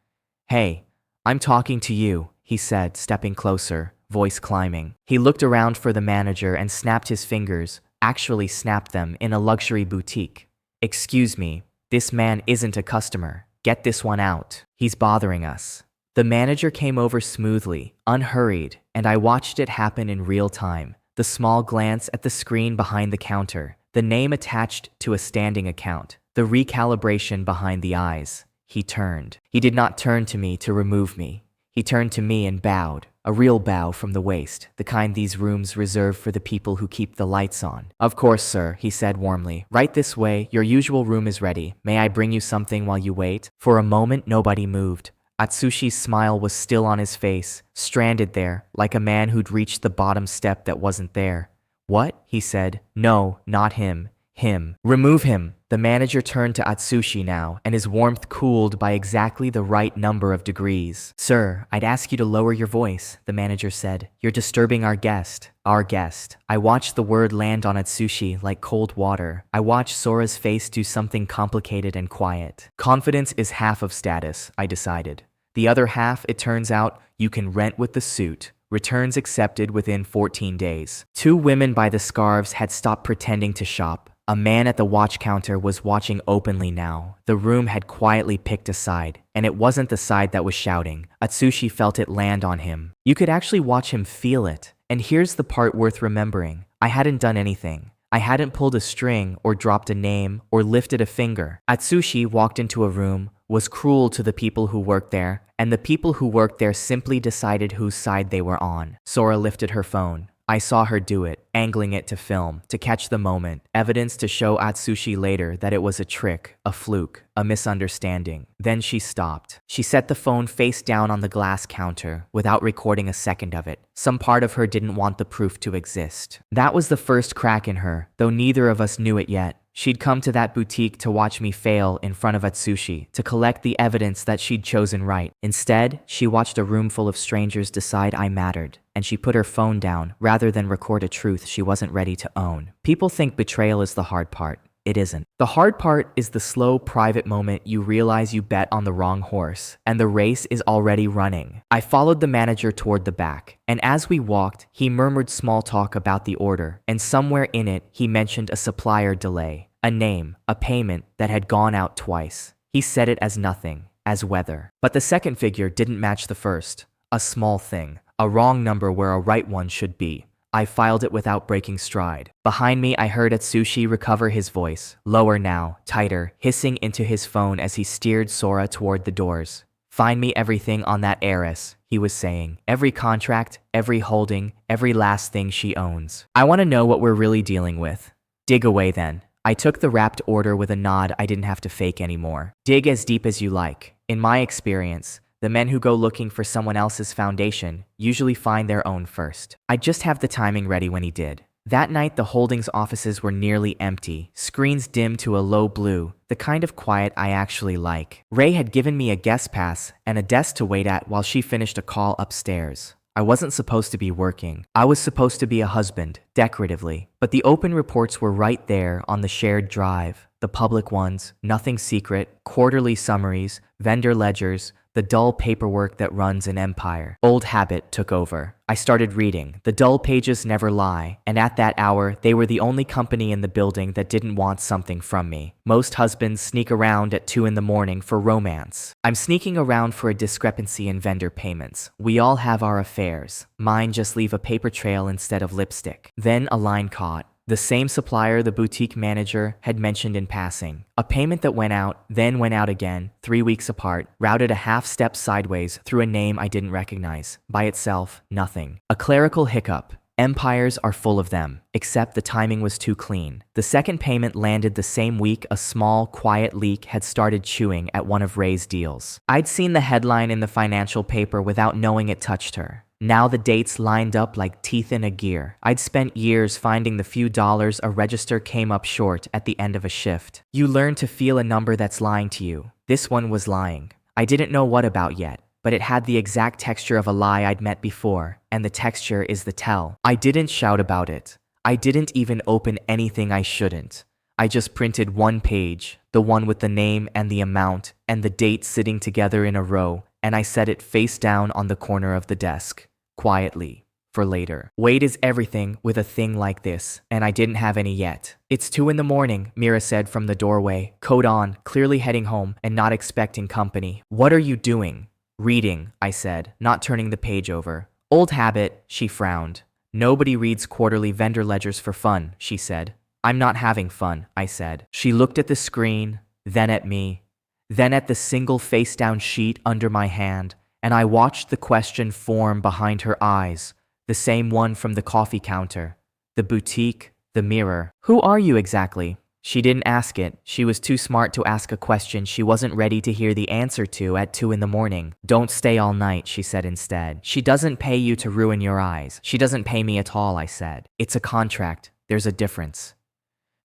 "Hey, I'm talking to you," he said, stepping closer, voice climbing. He looked around for the manager and snapped his fingers, actually snapped them in a luxury boutique. "Excuse me, this man isn't a customer. Get this one out. He's bothering us." The manager came over smoothly, unhurried, and I watched it happen in real time. The small glance at the screen behind the counter, the name attached to a standing account, the recalibration behind the eyes. He turned. He did not turn to me to remove me. He turned to me and bowed, a real bow from the waist, the kind these rooms reserve for the people who keep the lights on. "Of course, sir," he said warmly. "Right this way, your usual room is ready. May I bring you something while you wait?" For a moment, nobody moved. Atsushi's smile was still on his face, stranded there, like a man who'd reached the bottom step that wasn't there. "What?" he said. "No, not him. Him. Remove him." The manager turned to Atsushi now, and his warmth cooled by exactly the right number of degrees. "Sir, I'd ask you to lower your voice," the manager said. "You're disturbing our guest." Our guest. I watched the word land on Atsushi like cold water. I watched Sora's face do something complicated and quiet. Confidence is half of status, I decided. The other half, it turns out, you can rent with the suit. Returns accepted within 14 days. 2 women by the scarves had stopped pretending to shop. A man at the watch counter was watching openly now. The room had quietly picked a side, and it wasn't the side that was shouting. Atsushi felt it land on him. You could actually watch him feel it. And here's the part worth remembering. I hadn't done anything. I hadn't pulled a string or dropped a name or lifted a finger. Atsushi walked into a room, was cruel to the people who worked there, and the people who worked there simply decided whose side they were on. Sora lifted her phone. I saw her do it, angling it to film, to catch the moment, evidence to show Atsushi later that it was a trick, a fluke, a misunderstanding. Then she stopped. She set the phone face down on the glass counter, without recording a second of it. Some part of her didn't want the proof to exist. That was the first crack in her, though neither of us knew it yet. She'd come to that boutique to watch me fail in front of Atsushi, to collect the evidence that she'd chosen right. Instead, she watched a room full of strangers decide I mattered, and she put her phone down rather than record a truth she wasn't ready to own. People think betrayal is the hard part. It isn't. The hard part is the slow, private moment you realize you bet on the wrong horse, and the race is already running. I followed the manager toward the back, and as we walked, he murmured small talk about the order, and somewhere in it, he mentioned a supplier delay. A name, a payment that had gone out twice. He said it as nothing, as weather. But the second figure didn't match the first. A small thing, a wrong number where a right one should be. I filed it without breaking stride. Behind me, I heard Atsushi recover his voice, lower now, tighter, hissing into his phone as he steered Sora toward the doors. "Find me everything on that heiress," he was saying. "Every contract, every holding, every last thing she owns. I want to know what we're really dealing with." "Dig away then." I took the wrapped order with a nod I didn't have to fake anymore. Dig as deep as you like. In my experience, the men who go looking for someone else's foundation usually find their own first. I'd just have the timing ready when he did. That night, the holdings offices were nearly empty, screens dimmed to a low blue, the kind of quiet I actually like. Ray had given me a guest pass and a desk to wait at while she finished a call upstairs. I wasn't supposed to be working. I was supposed to be a husband, decoratively. But the open reports were right there on the shared drive. The public ones, nothing secret, quarterly summaries, vendor ledgers, the dull paperwork that runs an empire. Old habit took over. I started reading. The dull pages never lie, and at that hour, they were the only company in the building that didn't want something from me. Most husbands sneak around at 2 in the morning for romance. I'm sneaking around for a discrepancy in vendor payments. We all have our affairs. Mine just leave a paper trail instead of lipstick. Then a line caught. The same supplier the boutique manager had mentioned in passing. A payment that went out, then went out again, 3 weeks apart, routed a half step sideways through a name I didn't recognize. By itself, nothing. A clerical hiccup. Empires are full of them, except the timing was too clean. The second payment landed the same week a small, quiet leak had started chewing at one of Ray's deals. I'd seen the headline in the financial paper without knowing it touched her. Now the dates lined up like teeth in a gear. I'd spent years finding the few dollars a register came up short at the end of a shift. You learn to feel a number that's lying to you. This one was lying. I didn't know what about yet, but it had the exact texture of a lie I'd met before, and the texture is the tell. I didn't shout about it. I didn't even open anything I shouldn't. I just printed one page, the one with the name and the amount, and the date sitting together in a row, and I set it face down on the corner of the desk. Quietly, for later. Weight is everything with a thing like this, and I didn't have any yet. It's 2 in the morning, Mira said from the doorway, coat on, clearly heading home and not expecting company. What are you doing? Reading, I said, not turning the page over. Old habit, she frowned. Nobody reads quarterly vendor ledgers for fun, she said. I'm not having fun, I said. She looked at the screen, then at me, then at the single face-down sheet under my hand, and I watched the question form behind her eyes, the same one from the coffee counter, the boutique, the mirror. Who are you exactly? She didn't ask it. She was too smart to ask a question she wasn't ready to hear the answer to at 2 in the morning. Don't stay all night, she said instead. She doesn't pay you to ruin your eyes. She doesn't pay me at all, I said. It's a contract. There's a difference.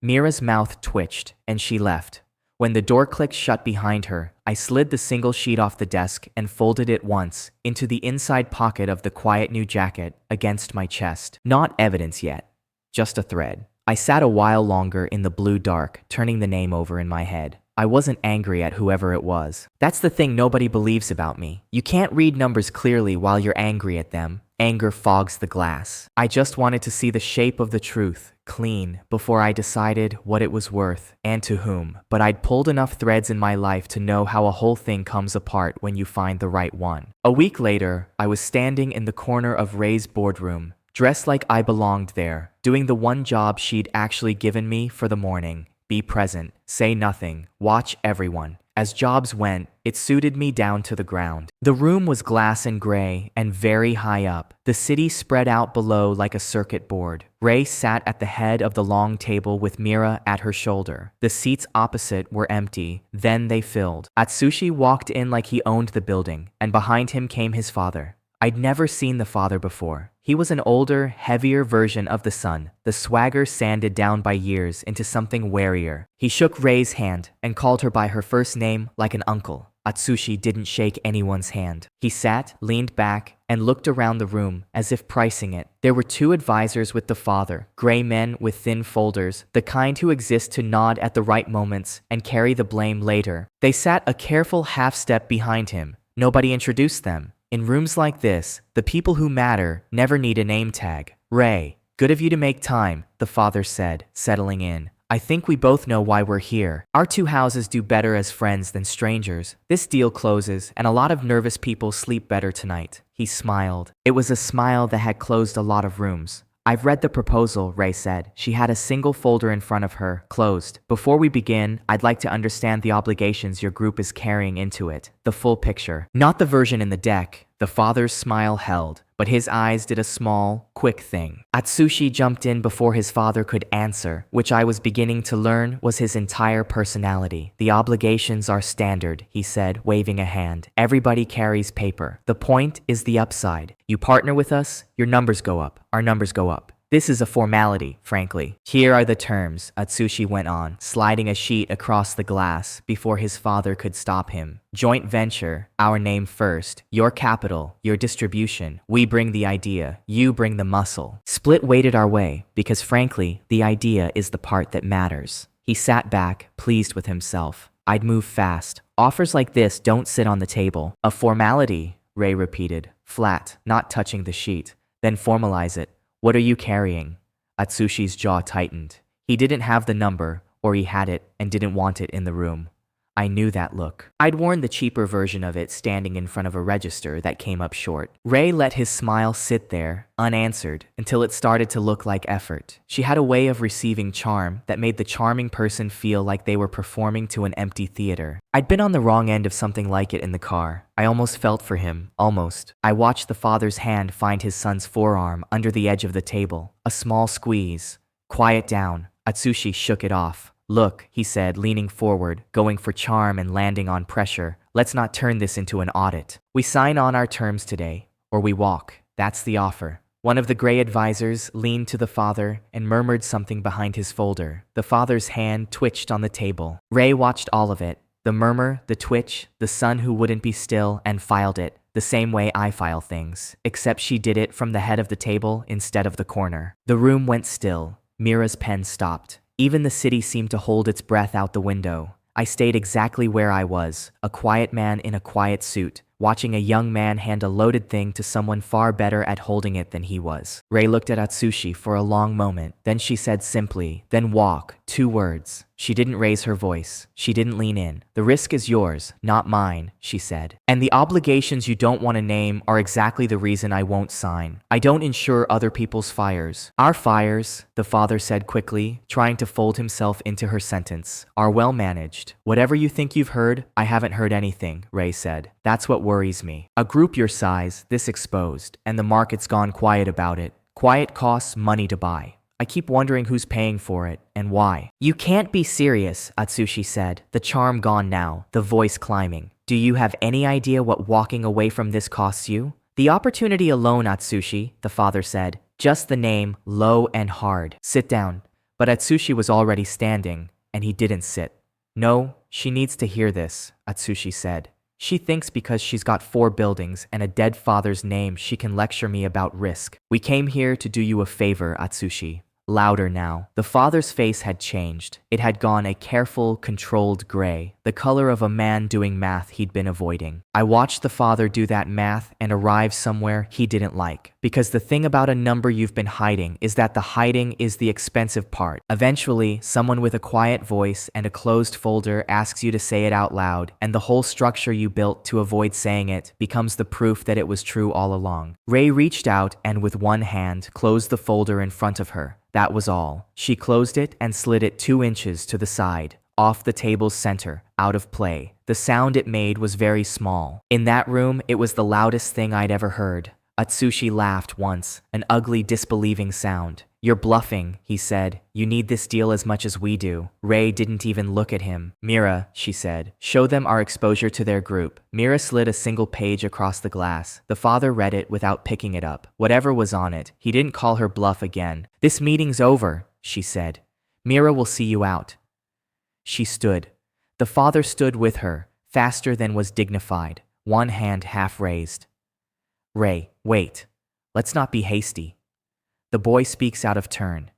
Mira's mouth twitched, and she left. When the door clicked shut behind her, I slid the single sheet off the desk and folded it once into the inside pocket of the quiet new jacket against my chest. Not evidence yet, just a thread. I sat a while longer in the blue dark, turning the name over in my head. I wasn't angry at whoever it was. That's the thing nobody believes about me. You can't read numbers clearly while you're angry at them. Anger fogs the glass. I just wanted to see the shape of the truth, clean, before I decided what it was worth and to whom. But I'd pulled enough threads in my life to know how a whole thing comes apart when you find the right one. A week later, I was standing in the corner of Ray's boardroom, dressed like I belonged there, doing the one job she'd actually given me for the morning. Be present, say nothing, watch everyone. As jobs went, it suited me down to the ground. The room was glass and gray and very high up. The city spread out below like a circuit board. Ray sat at the head of the long table with Mira at her shoulder. The seats opposite were empty, then they filled. Atsushi walked in like he owned the building, and behind him came his father. I'd never seen the father before. He was an older, heavier version of the son, the swagger sanded down by years into something warier. He shook Ray's hand and called her by her first name like an uncle. Atsushi didn't shake anyone's hand. He sat, leaned back, and looked around the room as if pricing it. There were 2 advisors with the father, gray men with thin folders, the kind who exist to nod at the right moments and carry the blame later. They sat a careful half step behind him. Nobody introduced them. In rooms like this, the people who matter never need a name tag. Ray, good of you to make time, the father said, settling in. I think we both know why we're here. Our 2 houses do better as friends than strangers. This deal closes, and a lot of nervous people sleep better tonight. He smiled. It was a smile that had closed a lot of rooms. I've read the proposal, Ray said. She had a single folder in front of her, closed. Before we begin, I'd like to understand the obligations your group is carrying into it. The full picture. Not the version in the deck. The father's smile held, but his eyes did a small, quick thing. Atsushi jumped in before his father could answer, which I was beginning to learn was his entire personality. The obligations are standard, he said, waving a hand. Everybody carries paper. The point is the upside. You partner with us, your numbers go up. Our numbers go up. This is a formality, frankly. Here are the terms, Atsushi went on, sliding a sheet across the glass before his father could stop him. Joint venture, our name first, your capital, your distribution. We bring the idea, you bring the muscle. Split weighted our way, because frankly, the idea is the part that matters. He sat back, pleased with himself. I'd move fast. Offers like this don't sit on the table. A formality, Ray repeated, flat, not touching the sheet. Then formalize it. What are you carrying? Atsushi's jaw tightened. He didn't have the number, or he had it and didn't want it in the room. I knew that look. I'd worn the cheaper version of it standing in front of a register that came up short. Ray let his smile sit there, unanswered, until it started to look like effort. She had a way of receiving charm that made the charming person feel like they were performing to an empty theater. I'd been on the wrong end of something like it in the car. I almost felt for him, almost. I watched the father's hand find his son's forearm under the edge of the table. A small squeeze. Quiet down. Atsushi shook it off. Look, he said, leaning forward, going for charm and landing on pressure. Let's not turn this into an audit. We sign on our terms today, or we walk. That's the offer. One of the gray advisors leaned to the father and murmured something behind his folder. The father's hand twitched on the table. Ray watched all of it. The murmur, the twitch, the son who wouldn't be still, and filed it. The same way I file things. Except she did it from the head of the table instead of the corner. The room went still. Mira's pen stopped. Even the city seemed to hold its breath out the window. I stayed exactly where I was, a quiet man in a quiet suit, watching a young man hand a loaded thing to someone far better at holding it than he was. Ray looked at Atsushi for a long moment. Then she said simply, "Then walk." 2 words. She didn't raise her voice. She didn't lean in. "The risk is yours, not mine," she said. "And the obligations you don't want to name are exactly the reason I won't sign. I don't insure other people's fires. Our fires," the father said quickly, trying to fold himself into her sentence, "are well managed. Whatever you think you've heard, I haven't heard anything," Ray said. "That's what worries me. A group your size, this exposed, and the market's gone quiet about it. Quiet costs money to buy. I keep wondering who's paying for it, and why." "You can't be serious," Atsushi said, the charm gone now, the voice climbing. "Do you have any idea what walking away from this costs you?" "The opportunity alone, Atsushi," the father said. "Just the name, low and hard. Sit down." But Atsushi was already standing, and he didn't sit. "No, she needs to hear this," Atsushi said. "She thinks because she's got 4 buildings and a dead father's name she can lecture me about risk. We came here to do you a favor, Atsushi." Louder now. The father's face had changed. It had gone a careful, controlled gray, the color of a man doing math he'd been avoiding. I watched the father do that math and arrive somewhere he didn't like. Because the thing about a number you've been hiding is that the hiding is the expensive part. Eventually, someone with a quiet voice and a closed folder asks you to say it out loud, and the whole structure you built to avoid saying it becomes the proof that it was true all along. Ray reached out and with one hand closed the folder in front of her. That was all. She closed it and slid it 2 inches to the side, off the table's center, out of play. The sound it made was very small. In that room, it was the loudest thing I'd ever heard. Atsushi laughed once, an ugly, disbelieving sound. "You're bluffing," he said. "You need this deal as much as we do." Ray didn't even look at him. "Mira," she said, "show them our exposure to their group." Mira slid a single page across the glass. The father read it without picking it up. Whatever was on it, he didn't call her bluff again. "This meeting's over," she said. "Mira will see you out." She stood. The father stood with her, faster than was dignified, one hand half raised. "Ray, wait. Let's not be hasty." The boy speaks out of turn.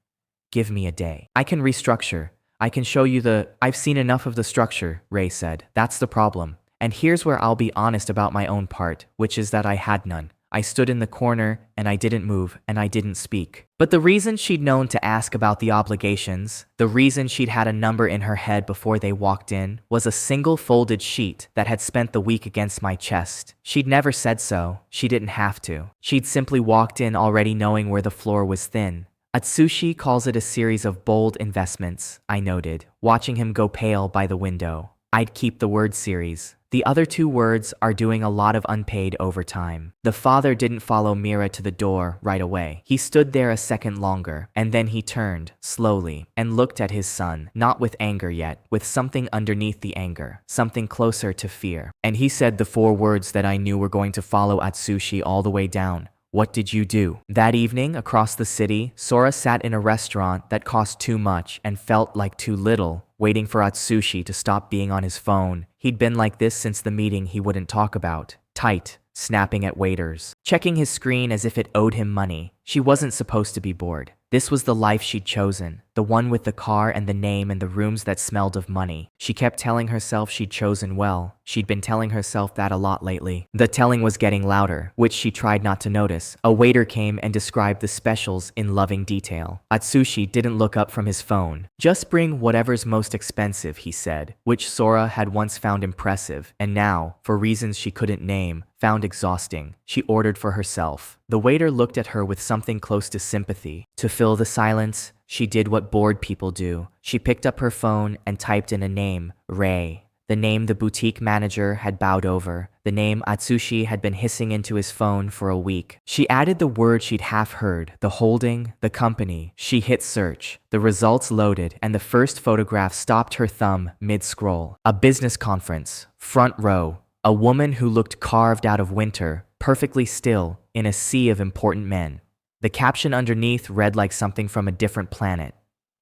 "Give me a day. I can restructure. I can show you I've seen enough of the structure," Ray said. "That's the problem. And here's where I'll be honest about my own part, which is that I had none. I stood in the corner, and I didn't move, and I didn't speak." But the reason she'd known to ask about the obligations, the reason she'd had a number in her head before they walked in, was a single folded sheet that had spent the week against my chest. She'd never said so. She didn't have to. She'd simply walked in already knowing where the floor was thin. Atsushi calls it a series of bold investments, I noted, watching him go pale by the window. I'd keep the word series. The other 2 words are doing a lot of unpaid overtime. The father didn't follow Mira to the door right away. He stood there a second longer, and then he turned, slowly, and looked at his son, not with anger yet, with something underneath the anger, something closer to fear. And he said the 4 words that I knew were going to follow Atsushi all the way down. "What did you do?" That evening, across the city, Sora sat in a restaurant that cost too much and felt like too little, waiting for Atsushi to stop being on his phone. He'd been like this since the meeting he wouldn't talk about. Tight, snapping at waiters, checking his screen as if it owed him money. She wasn't supposed to be bored. This was the life she'd chosen, the one with the car and the name and the rooms that smelled of money. She kept telling herself she'd chosen well. She'd been telling herself that a lot lately. The telling was getting louder, which she tried not to notice. A waiter came and described the specials in loving detail. Atsushi didn't look up from his phone. "Just bring whatever's most expensive," he said, which Sora had once found impressive, and now, for reasons she couldn't name, found exhausting. She ordered for herself. The waiter looked at her with something close to sympathy. To fill the silence, she did what bored people do. She picked up her phone and typed in a name, Ray. The name the boutique manager had bowed over. The name Atsushi had been hissing into his phone for a week. She added the word she'd half heard, the holding, the company. She hit search. The results loaded, and the first photograph stopped her thumb mid-scroll. A business conference. Front row. A woman who looked carved out of winter, perfectly still, in a sea of important men. The caption underneath read like something from a different planet.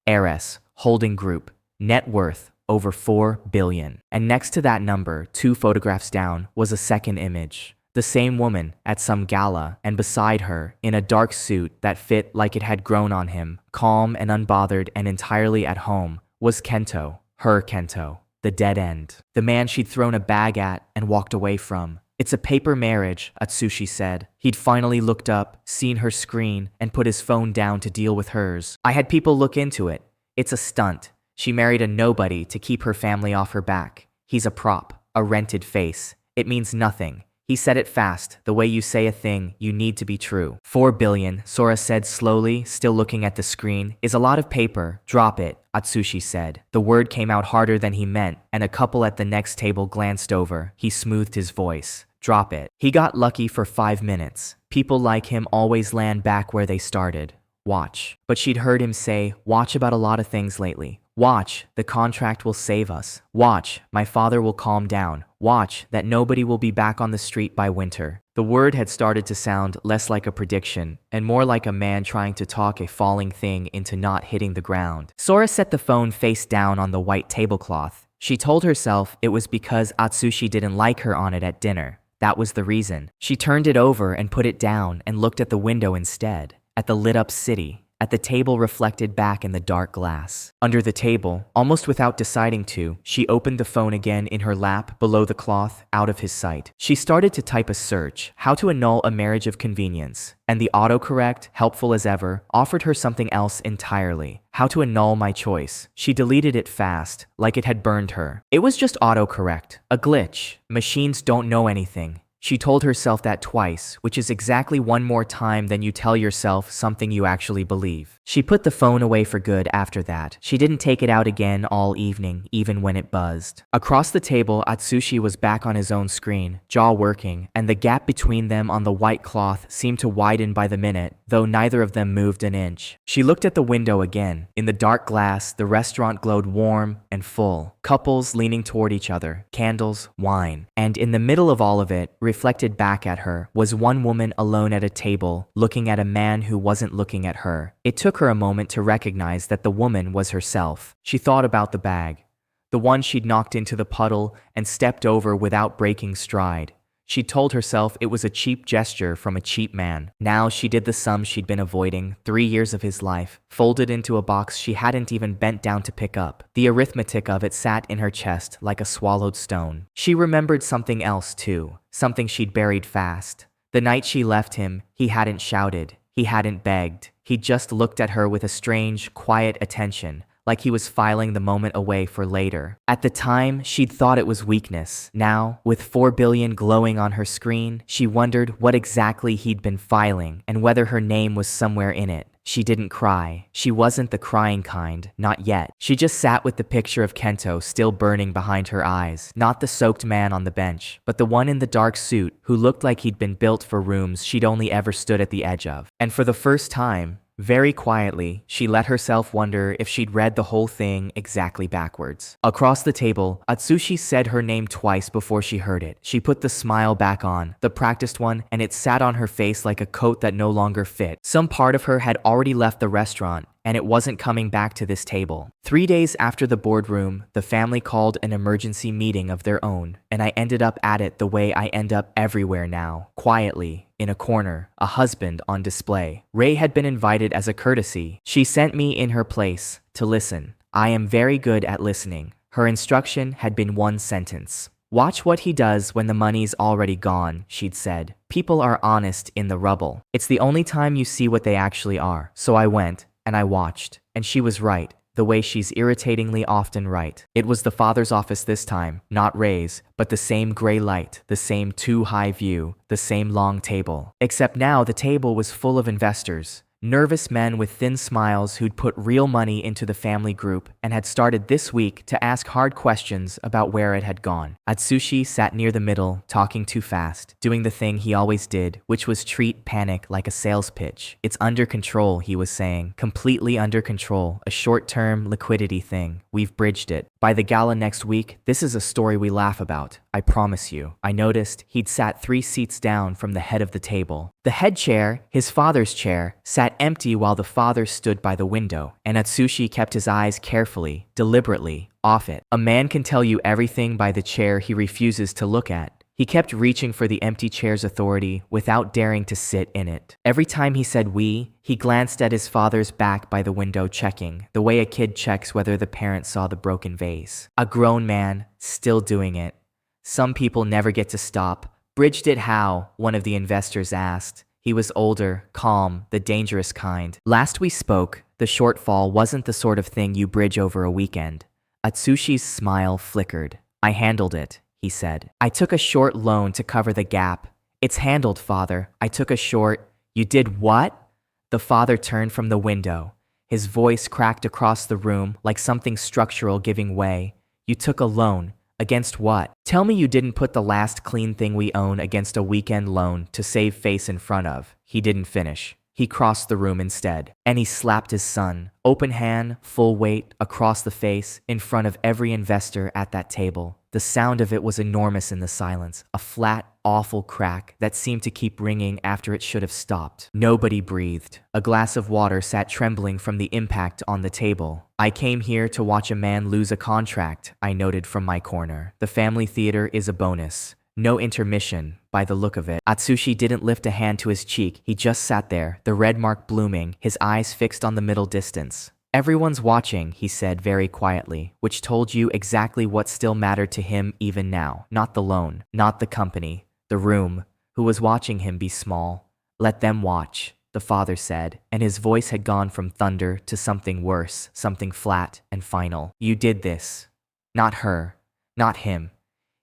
Heiress, holding group, net worth, over 4 billion. And next to that number, 2 photographs down, was a second image. The same woman, at some gala, and beside her, in a dark suit that fit like it had grown on him, calm and unbothered and entirely at home, was Kento, her Kento. The dead end. The man she'd thrown a bag at and walked away from. "It's a paper marriage," Atsushi said. He'd finally looked up, seen her screen, and put his phone down to deal with hers. "I had people look into it. It's a stunt. She married a nobody to keep her family off her back. He's a prop, a rented face. It means nothing." He said it fast, the way you say a thing you need to be true. 4 billion, Sora said slowly, still looking at the screen, "is a lot of paper. Drop it," Atsushi said. The word came out harder than he meant, and a couple at the next table glanced over. He smoothed his voice. "Drop it." He got lucky for 5 minutes. People like him always land back where they started. Watch. But she'd heard him say, watch about a lot of things lately. Watch, the contract will save us. Watch, my father will calm down. Watch, that nobody will be back on the street by winter. The word had started to sound less like a prediction and more like a man trying to talk a falling thing into not hitting the ground. Sora set the phone face down on the white tablecloth. She told herself it was because Atsushi didn't like her on it at dinner. That was the reason. She turned it over and put it down and looked at the window instead, at the lit-up city, at the table reflected back in the dark glass. Under the table, almost without deciding to, she opened the phone again in her lap, below the cloth, out of his sight. She started to type a search, how to annul a marriage of convenience, and the autocorrect, helpful as ever, offered her something else entirely. How to annul my choice. She deleted it fast, like it had burned her. It was just autocorrect, a glitch. Machines don't know anything. She told herself that twice, which is exactly one more time than you tell yourself something you actually believe. She put the phone away for good after that. She didn't take it out again all evening, even when it buzzed. Across the table, Atsushi was back on his own screen, jaw working, and the gap between them on the white cloth seemed to widen by the minute, though neither of them moved an inch. She looked at the window again. In the dark glass, the restaurant glowed warm and full. Couples leaning toward each other, candles, wine. And in the middle of all of it, reflected back at her, was one woman alone at a table, looking at a man who wasn't looking at her. It took her a moment to recognize that the woman was herself. She thought about the bag, the one she'd knocked into the puddle and stepped over without breaking stride. She told herself it was a cheap gesture from a cheap man. Now she did the sum she'd been avoiding, 3 years of his life, folded into a box she hadn't even bent down to pick up. The arithmetic of it sat in her chest like a swallowed stone. She remembered something else too, something she'd buried fast. The night she left him, he hadn't shouted, he hadn't begged. He just looked at her with a strange, quiet attention, like he was filing the moment away for later. At the time, she'd thought it was weakness. Now, with 4 billion glowing on her screen, she wondered what exactly he'd been filing and whether her name was somewhere in it. She didn't cry. She wasn't the crying kind, not yet. She just sat with the picture of Kento still burning behind her eyes. Not the soaked man on the bench, but the one in the dark suit who looked like he'd been built for rooms she'd only ever stood at the edge of. And for the first time, very quietly, she let herself wonder if she'd read the whole thing exactly backwards. Across the table, Atsushi said her name twice before she heard it. She put the smile back on, the practiced one, and it sat on her face like a coat that no longer fit. Some part of her had already left the restaurant, and it wasn't coming back to this table. 3 days after the boardroom, the family called an emergency meeting of their own, and I ended up at it the way I end up everywhere now, quietly, in a corner, a husband on display. Ray had been invited as a courtesy. She sent me in her place to listen. I am very good at listening. Her instruction had been one sentence. Watch what he does when the money's already gone, she'd said. People are honest in the rubble. It's the only time you see what they actually are. So I went, and I watched, and she was right, the way she's irritatingly often right. It was the father's office this time, not Ray's, but the same gray light, the same too-high view, the same long table. Except now the table was full of investors. Nervous men with thin smiles who'd put real money into the family group and had started this week to ask hard questions about where it had gone. Atsushi sat near the middle, talking too fast, doing the thing he always did, which was treat panic like a sales pitch. It's under control, he was saying. Completely under control. A short-term liquidity thing. We've bridged it. By the gala next week, this is a story we laugh about. I promise you. I noticed he'd sat 3 seats down from the head of the table. The head chair, his father's chair, sat empty while the father stood by the window, and Atsushi kept his eyes carefully, deliberately, off it. A man can tell you everything by the chair he refuses to look at. He kept reaching for the empty chair's authority without daring to sit in it. Every time he said we, he glanced at his father's back by the window, checking, the way a kid checks whether the parent saw the broken vase. A grown man, still doing it. Some people never get to stop. Bridged it how? One of the investors asked. He was older, calm, the dangerous kind. Last we spoke, the shortfall wasn't the sort of thing you bridge over a weekend. Atsushi's smile flickered. I handled it, he said. I took a short loan to cover the gap. It's handled, father. I took a short. You did what? The father turned from the window. His voice cracked across the room like something structural giving way. You took a loan. Against what? Tell me you didn't put the last clean thing we own against a weekend loan to save face in front of. He didn't finish. He crossed the room instead, and he slapped his son, open hand, full weight, across the face, in front of every investor at that table. The sound of it was enormous in the silence, a flat, awful crack that seemed to keep ringing after it should have stopped. Nobody breathed. A glass of water sat trembling from the impact on the table. I came here to watch a man lose a contract, I noted from my corner. The family theater is a bonus. No intermission, by the look of it. Atsushi didn't lift a hand to his cheek. He just sat there, the red mark blooming, his eyes fixed on the middle distance. Everyone's watching, he said very quietly, which told you exactly what still mattered to him even now. Not the loan, not the company, the room. Who was watching him be small? Let them watch, the father said, and his voice had gone from thunder to something worse, something flat and final. You did this. Not her. Not him.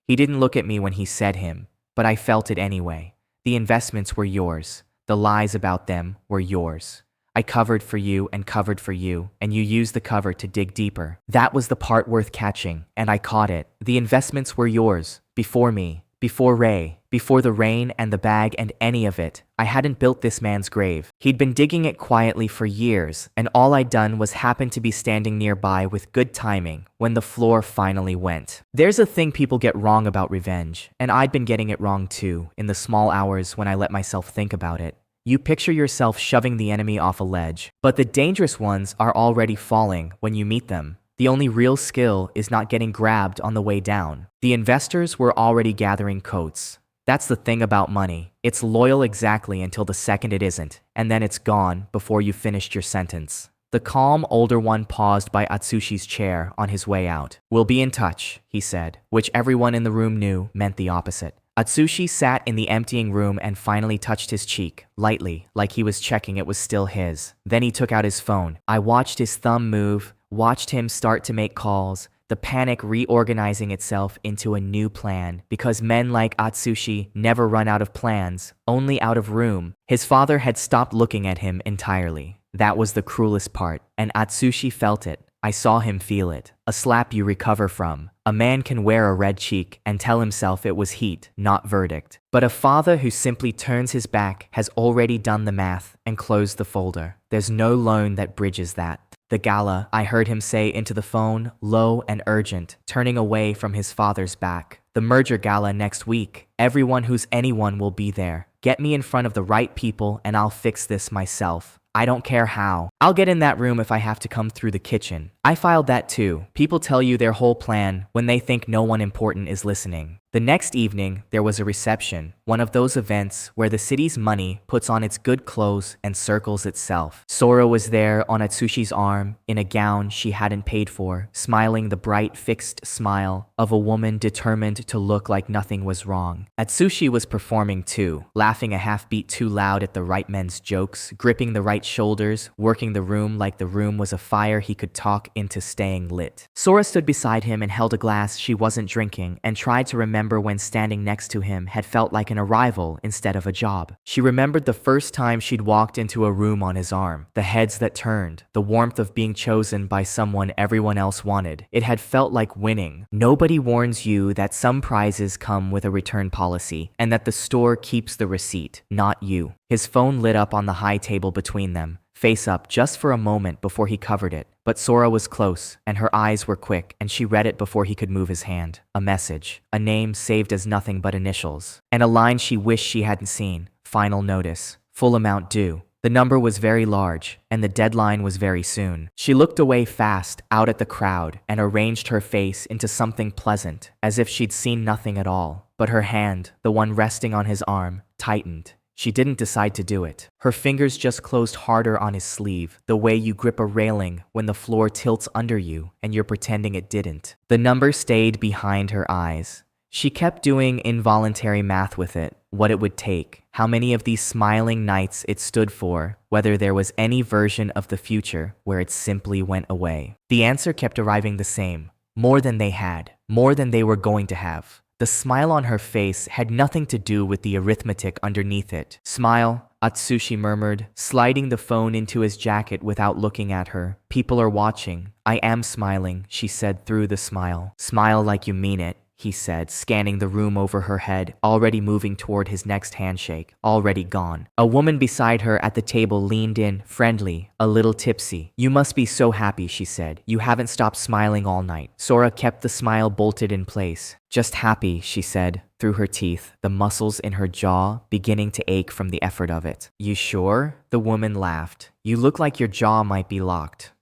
He didn't look at me when he said him, but I felt it anyway. The investments were yours. The lies about them were yours. I covered for you, and you used the cover to dig deeper. That was the part worth catching, and I caught it. The investments were yours, before me, before Ray, before the rain and the bag and any of it. I hadn't built this man's grave. He'd been digging it quietly for years, and all I'd done was happen to be standing nearby with good timing when the floor finally went. There's a thing people get wrong about revenge, and I'd been getting it wrong too, in the small hours when I let myself think about it. You picture yourself shoving the enemy off a ledge, but the dangerous ones are already falling when you meet them. The only real skill is not getting grabbed on the way down. The investors were already gathering coats. That's the thing about money. It's loyal exactly until the second it isn't, and then it's gone before you've finished your sentence. The calm, older one paused by Atsushi's chair on his way out. We'll be in touch, he said, which everyone in the room knew meant the opposite. Atsushi sat in the emptying room and finally touched his cheek, lightly, like he was checking it was still his. Then he took out his phone. I watched his thumb move, watched him start to make calls, the panic reorganizing itself into a new plan, because men like Atsushi never run out of plans, only out of room. His father had stopped looking at him entirely. That was the cruelest part, and Atsushi felt it. I saw him feel it. A slap you recover from. A man can wear a red cheek and tell himself it was heat, not verdict. But a father who simply turns his back has already done the math and closed the folder. There's no loan that bridges that. The gala, I heard him say into the phone, low and urgent, turning away from his father's back. The merger gala next week. Everyone who's anyone will be there. Get me in front of the right people and I'll fix this myself. I don't care how. I'll get in that room if I have to come through the kitchen. I filed that too. People tell you their whole plan when they think no one important is listening. The next evening, there was a reception, one of those events where the city's money puts on its good clothes and circles itself. Sora was there on Atsushi's arm, in a gown she hadn't paid for, smiling the bright, fixed smile of a woman determined to look like nothing was wrong. Atsushi was performing too, laughing a half beat too loud at the right men's jokes, gripping the right shoulders, working the room like the room was a fire he could talk into staying lit. Sora stood beside him and held a glass she wasn't drinking and tried to remember when standing next to him had felt like an arrival instead of a job. She remembered the first time she'd walked into a room on his arm, the heads that turned, the warmth of being chosen by someone everyone else wanted. It had felt like winning. Nobody warns you that some prizes come with a return policy and that the store keeps the receipt, not you. His phone lit up on the high table between them, face up just for a moment before he covered it. But Sora was close, and her eyes were quick, and she read it before he could move his hand. A message, a name saved as nothing but initials, and a line she wished she hadn't seen. Final notice, full amount due. The number was very large, and the deadline was very soon. She looked away fast, out at the crowd, and arranged her face into something pleasant, as if she'd seen nothing at all. But her hand, the one resting on his arm, tightened. She didn't decide to do it. Her fingers just closed harder on his sleeve, the way you grip a railing when the floor tilts under you and you're pretending it didn't. The number stayed behind her eyes. She kept doing involuntary math with it, what it would take, how many of these smiling nights it stood for, whether there was any version of the future where it simply went away. The answer kept arriving the same, more than they had, more than they were going to have. The smile on her face had nothing to do with the arithmetic underneath it. Smile, Atsushi murmured, sliding the phone into his jacket without looking at her. People are watching. I am smiling, she said through the smile. Smile like you mean it, he said, scanning the room over her head, already moving toward his next handshake, already gone. A woman beside her at the table leaned in, friendly, a little tipsy. You must be so happy, she said. You haven't stopped smiling all night. Sora kept the smile bolted in place. Just happy, she said, through her teeth, the muscles in her jaw beginning to ache from the effort of it. You sure? The woman laughed. You look like your jaw might be locked.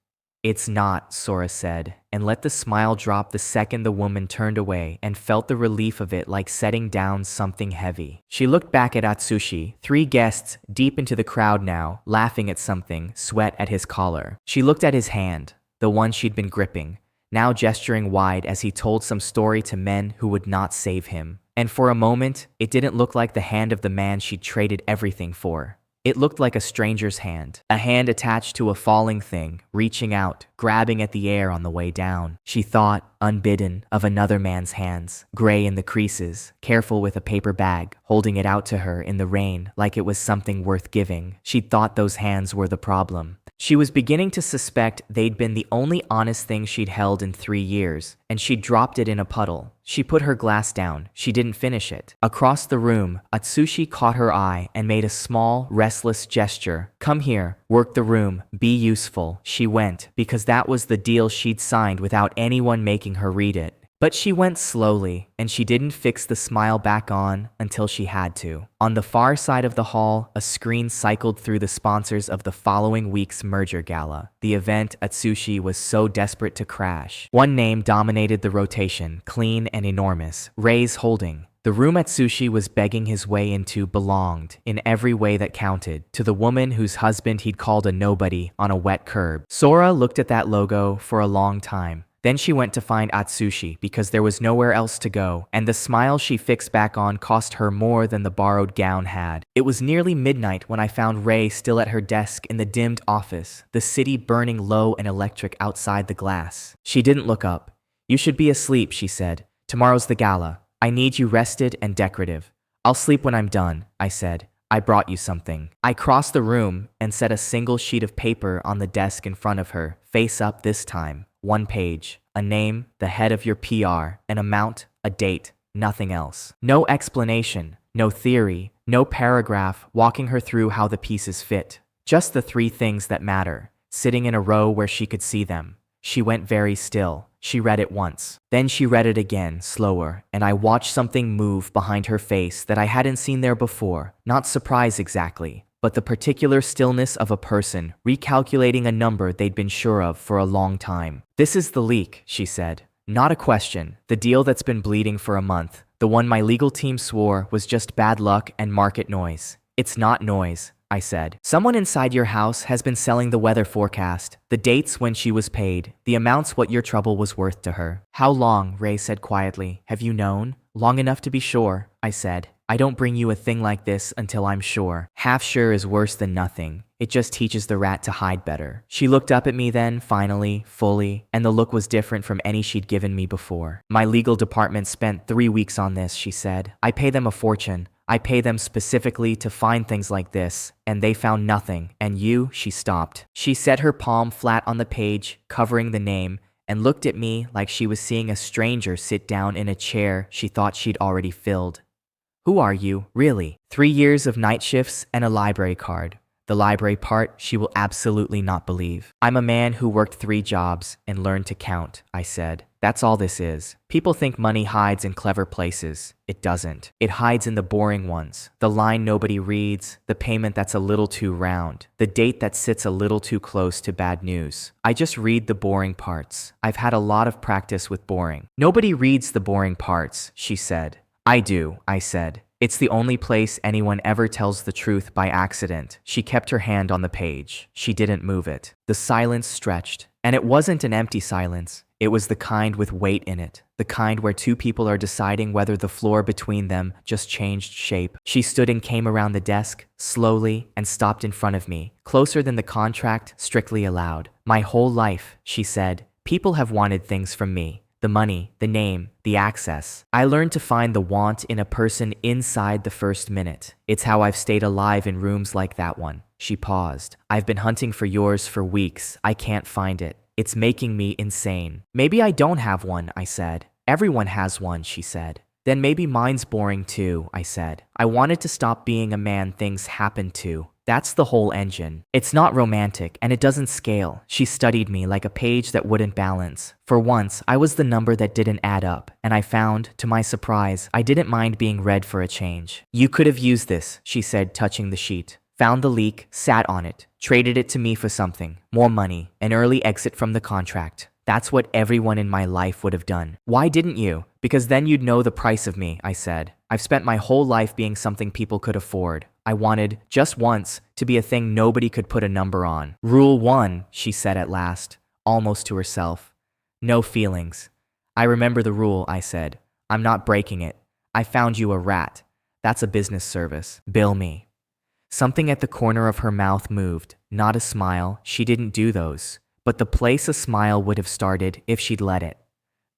It's not, Sora said, and let the smile drop the second the woman turned away and felt the relief of it like setting down something heavy. She looked back at Atsushi, 3 guests deep into the crowd now, laughing at something, sweat at his collar. She looked at his hand, the one she'd been gripping, now gesturing wide as he told some story to men who would not save him. And for a moment, it didn't look like the hand of the man she'd traded everything for. It looked like a stranger's hand, a hand attached to a falling thing, reaching out, grabbing at the air on the way down. She thought, unbidden, of another man's hands, gray in the creases, careful with a paper bag, holding it out to her in the rain like it was something worth giving. She'd thought those hands were the problem. She was beginning to suspect they'd been the only honest thing she'd held in 3 years, and she'd dropped it in a puddle. She put her glass down. She didn't finish it. Across the room, Atsushi caught her eye and made a small, restless gesture. Come here, work the room, be useful. She went, because that was the deal she'd signed without anyone making her read it. But she went slowly, and she didn't fix the smile back on until she had to. On the far side of the hall, a screen cycled through the sponsors of the following week's merger gala, the event Atsushi was so desperate to crash. One name dominated the rotation, clean and enormous, Ray's Holding. The room Atsushi was begging his way into belonged, in every way that counted, to the woman whose husband he'd called a nobody on a wet curb. Sora looked at that logo for a long time. Then she went to find Atsushi because there was nowhere else to go, and the smile she fixed back on cost her more than the borrowed gown had. It was nearly midnight when I found Ray still at her desk in the dimmed office, the city burning low and electric outside the glass. She didn't look up. You should be asleep, she said. Tomorrow's the gala. I need you rested and decorative. I'll sleep when I'm done, I said. I brought you something. I crossed the room and set a single sheet of paper on the desk in front of her, face up this time. 1 page, a name, the head of your PR, an amount, a date, nothing else. No explanation, no theory, no paragraph walking her through how the pieces fit. Just the 3 things that matter, sitting in a row where she could see them. She went very still. She read it once. Then she read it again, slower, and I watched something move behind her face that I hadn't seen there before. Not surprise exactly, but the particular stillness of a person recalculating a number they'd been sure of for a long time. "This is the leak," she said. "Not a question. The deal that's been bleeding for a month. The one my legal team swore was just bad luck and market noise." "It's not noise," I said. "Someone inside your house has been selling the weather forecast, the dates when she was paid, the amounts what your trouble was worth to her." "How long?" Ray said quietly. "Have you known?" "Long enough to be sure," I said. "I don't bring you a thing like this until I'm sure. Half sure is worse than nothing. It just teaches the rat to hide better." She looked up at me then, finally, fully, and the look was different from any she'd given me before. "My legal department spent 3 weeks on this," she said. "I pay them a fortune. I pay them specifically to find things like this, and they found nothing. And you," she stopped. She set her palm flat on the page, covering the name, and looked at me like she was seeing a stranger sit down in a chair she thought she'd already filled. "Who are you, really?" 3 years of night shifts and a library card. The library part she will absolutely not believe. "I'm a man who worked 3 jobs and learned to count," I said. "That's all this is. People think money hides in clever places. It doesn't. It hides in the boring ones. The line nobody reads, the payment that's a little too round, the date that sits a little too close to bad news. I just read the boring parts. I've had a lot of practice with boring." "Nobody reads the boring parts," she said. "I do," I said. "It's the only place anyone ever tells the truth by accident." She kept her hand on the page. She didn't move it. The silence stretched. And it wasn't an empty silence. It was the kind with weight in it. The kind where 2 people are deciding whether the floor between them just changed shape. She stood and came around the desk, slowly, and stopped in front of me, closer than the contract strictly allowed. "My whole life," she said, "people have wanted things from me. The money, the name, the access. I learned to find the want in a person inside the first minute. It's how I've stayed alive in rooms like that one." She paused. "I've been hunting for yours for weeks. I can't find it. It's making me insane." "Maybe I don't have one," I said. "Everyone has one," she said. "Then maybe mine's boring too," I said. "I wanted to stop being a man things happen to. That's the whole engine. It's not romantic, and it doesn't scale." She studied me like a page that wouldn't balance. For once, I was the number that didn't add up, and I found, to my surprise, I didn't mind being read for a change. "You could have used this," she said, touching the sheet. "Found the leak, sat on it, traded it to me for something. More money, an early exit from the contract. That's what everyone in my life would have done." "Why didn't you?" "Because then you'd know the price of me," I said. "I've spent my whole life being something people could afford. I wanted, just once, to be a thing nobody could put a number on." "Rule 1, she said at last, almost to herself. "No feelings." "I remember the rule," I said. "I'm not breaking it. I found you a rat. That's a business service. Bill me." Something at the corner of her mouth moved. Not a smile, she didn't do those. But the place a smile would have started if she'd let it.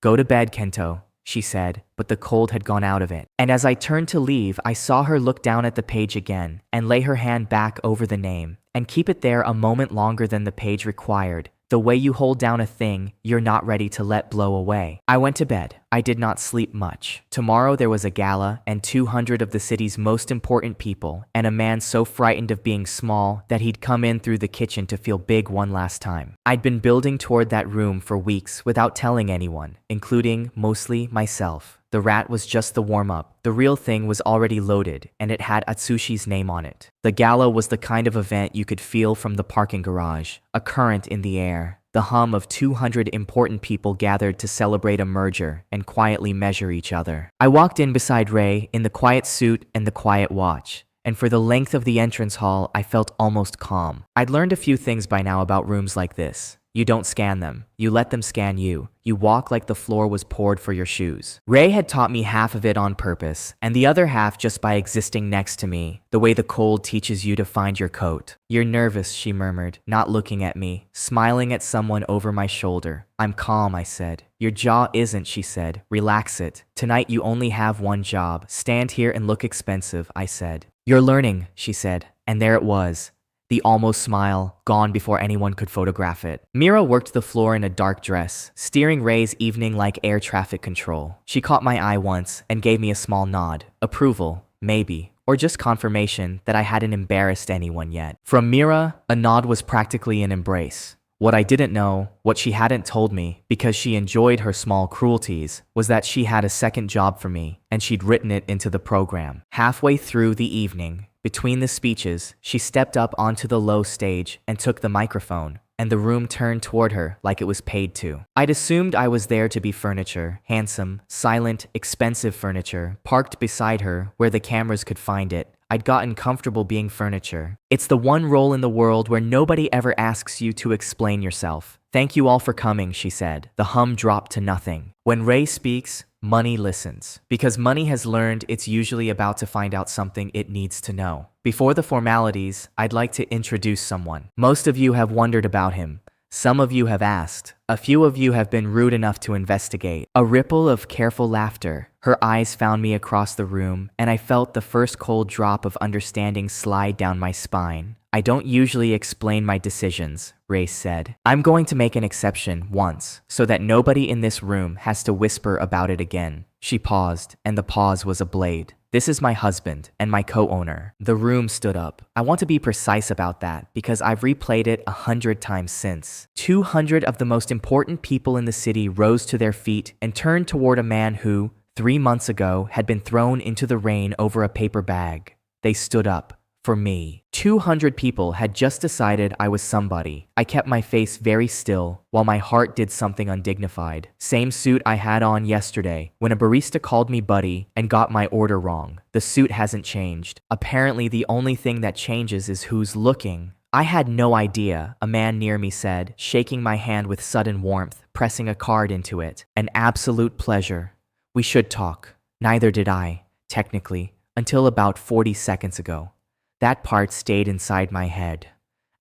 "Go to bed, Kento," she said, but the cold had gone out of it. And as I turned to leave, I saw her look down at the page again and lay her hand back over the name and keep it there a moment longer than the page required. The way you hold down a thing you're not ready to let blow away. I went to bed. I did not sleep much. Tomorrow there was a gala and 200 of the city's most important people and a man so frightened of being small that he'd come in through the kitchen to feel big one last time. I'd been building toward that room for weeks without telling anyone, including, mostly, myself. The rat was just the warm-up. The real thing was already loaded, and it had Atsushi's name on it. The gala was the kind of event you could feel from the parking garage, a current in the air, the hum of 200 important people gathered to celebrate a merger and quietly measure each other. I walked in beside Ray in the quiet suit and the quiet watch, and for the length of the entrance hall, I felt almost calm. I'd learned a few things by now about rooms like this. You don't scan them. You let them scan you. You walk like the floor was poured for your shoes. Ray had taught me half of it on purpose, and the other half just by existing next to me, the way the cold teaches you to find your coat. "You're nervous," she murmured, not looking at me, smiling at someone over my shoulder. "I'm calm," I said. "Your jaw isn't," she said. "Relax it. Tonight you only have one job. Stand here and look expensive," I said. "You're learning," she said, and there it was. The almost smile, gone before anyone could photograph it. Mira worked the floor in a dark dress, steering Ray's evening like air traffic control. She caught my eye once and gave me a small nod. Approval, maybe, or just confirmation that I hadn't embarrassed anyone yet. From Mira, a nod was practically an embrace. What I didn't know, what she hadn't told me, because she enjoyed her small cruelties, was that she had a second job for me, and she'd written it into the program. Halfway through the evening, Between the speeches, she stepped up onto the low stage and took the microphone, and the room turned toward her like it was paid to. I'd assumed I was there to be furniture, handsome, silent, expensive furniture, parked beside her where the cameras could find it. I'd gotten comfortable being furniture. It's the one role in the world where nobody ever asks you to explain yourself. Thank you all for coming, she said. The hum dropped to nothing. When Ray speaks, money listens. Because money has learned it's usually about to find out something it needs to know. Before the formalities, I'd like to introduce someone. Most of you have wondered about him. Some of you have asked. A few of you have been rude enough to investigate. A ripple of careful laughter. Her eyes found me across the room, and I felt the first cold drop of understanding slide down my spine. I don't usually explain my decisions, Ray said. I'm going to make an exception once, so that nobody in this room has to whisper about it again. She paused, and the pause was a blade. This is my husband and my co-owner. The room stood up. I want to be precise about that because I've replayed it 100 times since. 200 of the most important people in the city rose to their feet and turned toward a man who, 3 months ago, had been thrown into the rain over a paper bag. They stood up. For me. 200 people had just decided I was somebody. I kept my face very still while my heart did something undignified. Same suit I had on yesterday when a barista called me buddy and got my order wrong. The suit hasn't changed. Apparently the only thing that changes is who's looking. I had no idea, a man near me said, shaking my hand with sudden warmth, pressing a card into it. An absolute pleasure. We should talk. Neither did I, technically, until about 40 seconds ago. That part stayed inside my head.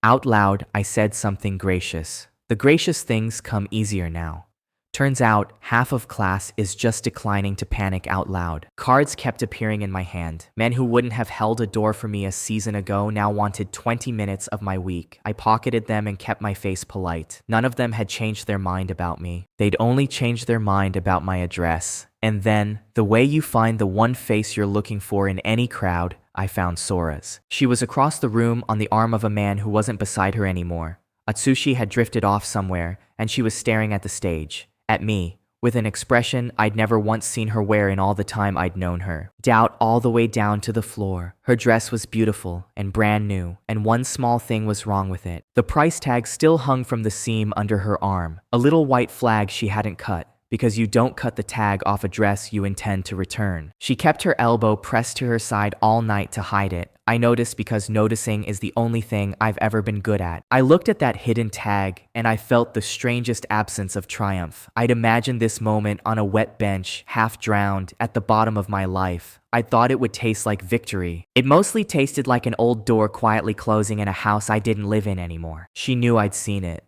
Out loud, I said something gracious. The gracious things come easier now. Turns out, half of class is just declining to panic out loud. Cards kept appearing in my hand. Men who wouldn't have held a door for me a season ago now wanted 20 minutes of my week. I pocketed them and kept my face polite. None of them had changed their mind about me. They'd only changed their mind about my address. And then, the way you find the one face you're looking for in any crowd, I found Sora's. She was across the room on the arm of a man who wasn't beside her anymore. Atsushi had drifted off somewhere, and she was staring at the stage. At me, with an expression I'd never once seen her wear in all the time I'd known her. Doubt all the way down to the floor. Her dress was beautiful and brand new, and one small thing was wrong with it. The price tag still hung from the seam under her arm, a little white flag she hadn't cut, because you don't cut the tag off a dress you intend to return. She kept her elbow pressed to her side all night to hide it. I noticed because noticing is the only thing I've ever been good at. I looked at that hidden tag, and I felt the strangest absence of triumph. I'd imagined this moment on a wet bench, half drowned, at the bottom of my life. I thought it would taste like victory. It mostly tasted like an old door quietly closing in a house I didn't live in anymore. She knew I'd seen it.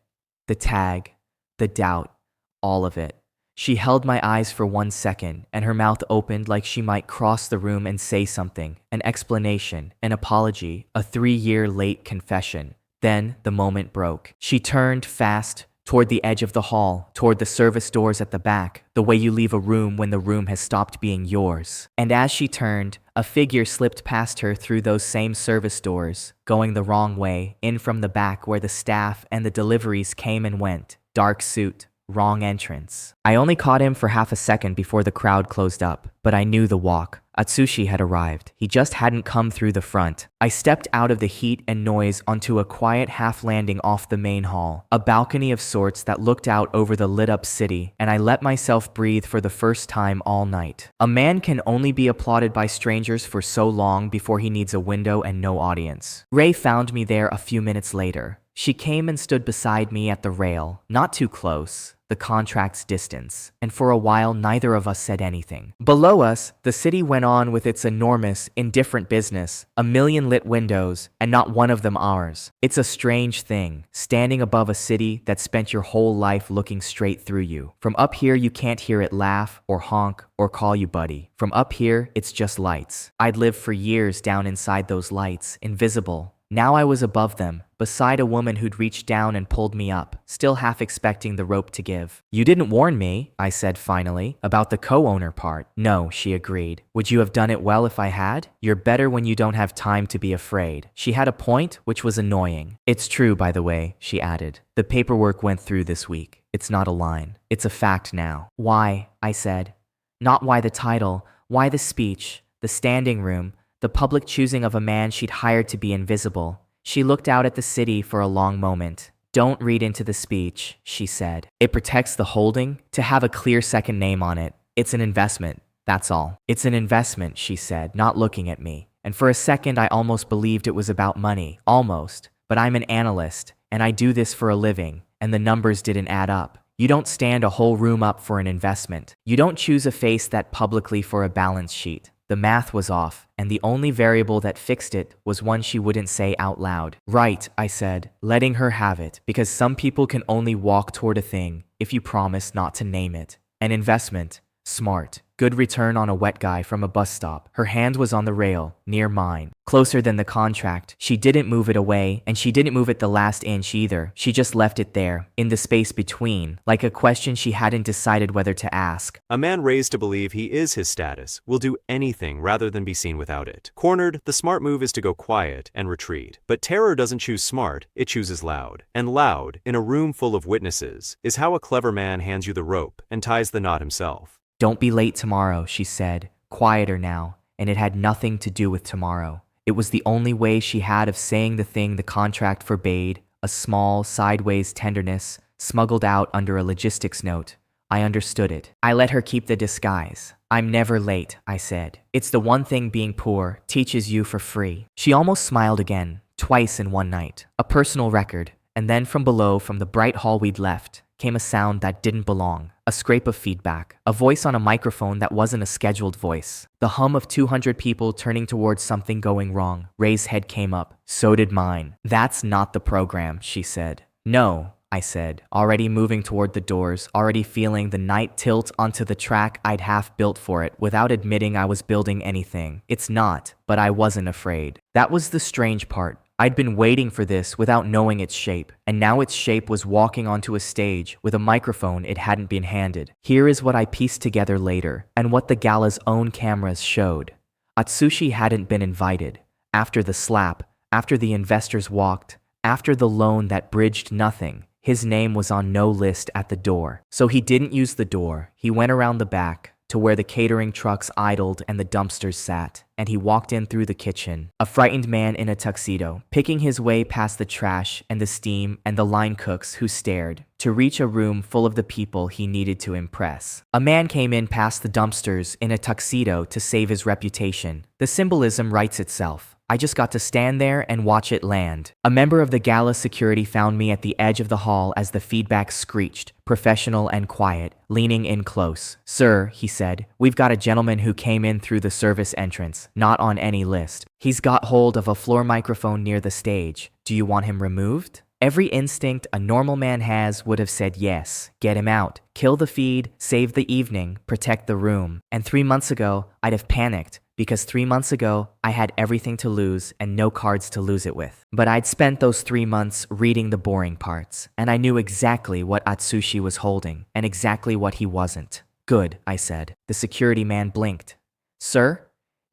The tag, the doubt, all of it. She held my eyes for 1 second, and her mouth opened like she might cross the room and say something, an explanation, an apology, a 3-year late confession. Then the moment broke. She turned fast toward the edge of the hall, toward the service doors at the back, the way you leave a room when the room has stopped being yours. And as she turned, a figure slipped past her through those same service doors, going the wrong way, in from the back where the staff and the deliveries came and went. Dark suit. Wrong entrance. I only caught him for half a second before the crowd closed up, but I knew the walk. Atsushi had arrived. He just hadn't come through the front. I stepped out of the heat and noise onto a quiet half landing off the main hall, a balcony of sorts that looked out over the lit-up city, and I let myself breathe for the first time all night. A man can only be applauded by strangers for so long before he needs a window and no audience. Ray found me there a few minutes later. She came and stood beside me at the rail, not too close, the contract's distance, and for a while neither of us said anything. Below us, the city went on with its enormous, indifferent business, 1 million lit windows, and not one of them ours. It's a strange thing, standing above a city that spent your whole life looking straight through you. From up here you can't hear it laugh, or honk, or call you buddy. From up here, it's just lights. I'd lived for years down inside those lights, invisible. Now I was above them, beside a woman who'd reached down and pulled me up, still half expecting the rope to give. You didn't warn me, I said finally, about the co-owner part. No, she agreed. Would you have done it well if I had? You're better when you don't have time to be afraid. She had a point, which was annoying. It's true, by the way, she added. The paperwork went through this week. It's not a line. It's a fact now. Why? I said. Not why the title, why the speech, the standing room, the public choosing of a man she'd hired to be invisible. She looked out at the city for a long moment. Don't read into the speech, she said. It protects the holding to have a clear second name on it. It's an investment, that's all. It's an investment, she said, not looking at me. And for a second I almost believed it was about money. Almost. But I'm an analyst, and I do this for a living, and the numbers didn't add up. You don't stand a whole room up for an investment. You don't choose a face that publicly for a balance sheet. The math was off, and the only variable that fixed it was one she wouldn't say out loud. Right, I said, letting her have it, because some people can only walk toward a thing if you promise not to name it. An investment. Smart. Good return on a wet guy from a bus stop. Her hand was on the rail, near mine. Closer than the contract. She didn't move it away, and she didn't move it the last inch either. She just left it there, in the space between, like a question she hadn't decided whether to ask. A man raised to believe he is his status will do anything rather than be seen without it. Cornered, the smart move is to go quiet and retreat. But terror doesn't choose smart, it chooses loud. And loud, in a room full of witnesses, is how a clever man hands you the rope and ties the knot himself. Don't be late tomorrow, she said, quieter now, and it had nothing to do with tomorrow. It was the only way she had of saying the thing the contract forbade, a small, sideways tenderness, smuggled out under a logistics note. I understood it. I let her keep the disguise. I'm never late, I said. It's the one thing being poor teaches you for free. She almost smiled again, twice in one night. A personal record. And then from below, from the bright hall we'd left, came a sound that didn't belong. A scrape of feedback. A voice on a microphone that wasn't a scheduled voice. The hum of 200 people turning towards something going wrong. Ray's head came up. So did mine. That's not the program, she said. No, I said, already moving toward the doors, already feeling the night tilt onto the track I'd half built for it without admitting I was building anything. It's not, but I wasn't afraid. That was the strange part. I'd been waiting for this without knowing its shape, and now its shape was walking onto a stage with a microphone it hadn't been handed. Here is what I pieced together later, and what the gala's own cameras showed. Atsushi hadn't been invited. After the slap, after the investors walked, after the loan that bridged nothing, his name was on no list at the door. So he didn't use the door. He went around the back, to where the catering trucks idled and the dumpsters sat, and he walked in through the kitchen, a frightened man in a tuxedo, picking his way past the trash and the steam and the line cooks who stared, to reach a room full of the people he needed to impress. A man came in past the dumpsters in a tuxedo to save his reputation. The symbolism writes itself. I just got to stand there and watch it land. A member of the gala security found me at the edge of the hall as the feedback screeched, professional and quiet, leaning in close. Sir, he said, we've got a gentleman who came in through the service entrance, not on any list. He's got hold of a floor microphone near the stage. Do you want him removed? Every instinct a normal man has would have said yes. Get him out. Kill the feed, save the evening, protect the room. And 3 months ago, I'd have panicked. Because 3 months ago, I had everything to lose and no cards to lose it with. But I'd spent those 3 months reading the boring parts, and I knew exactly what Atsushi was holding, and exactly what he wasn't. Good, I said. The security man blinked. Sir?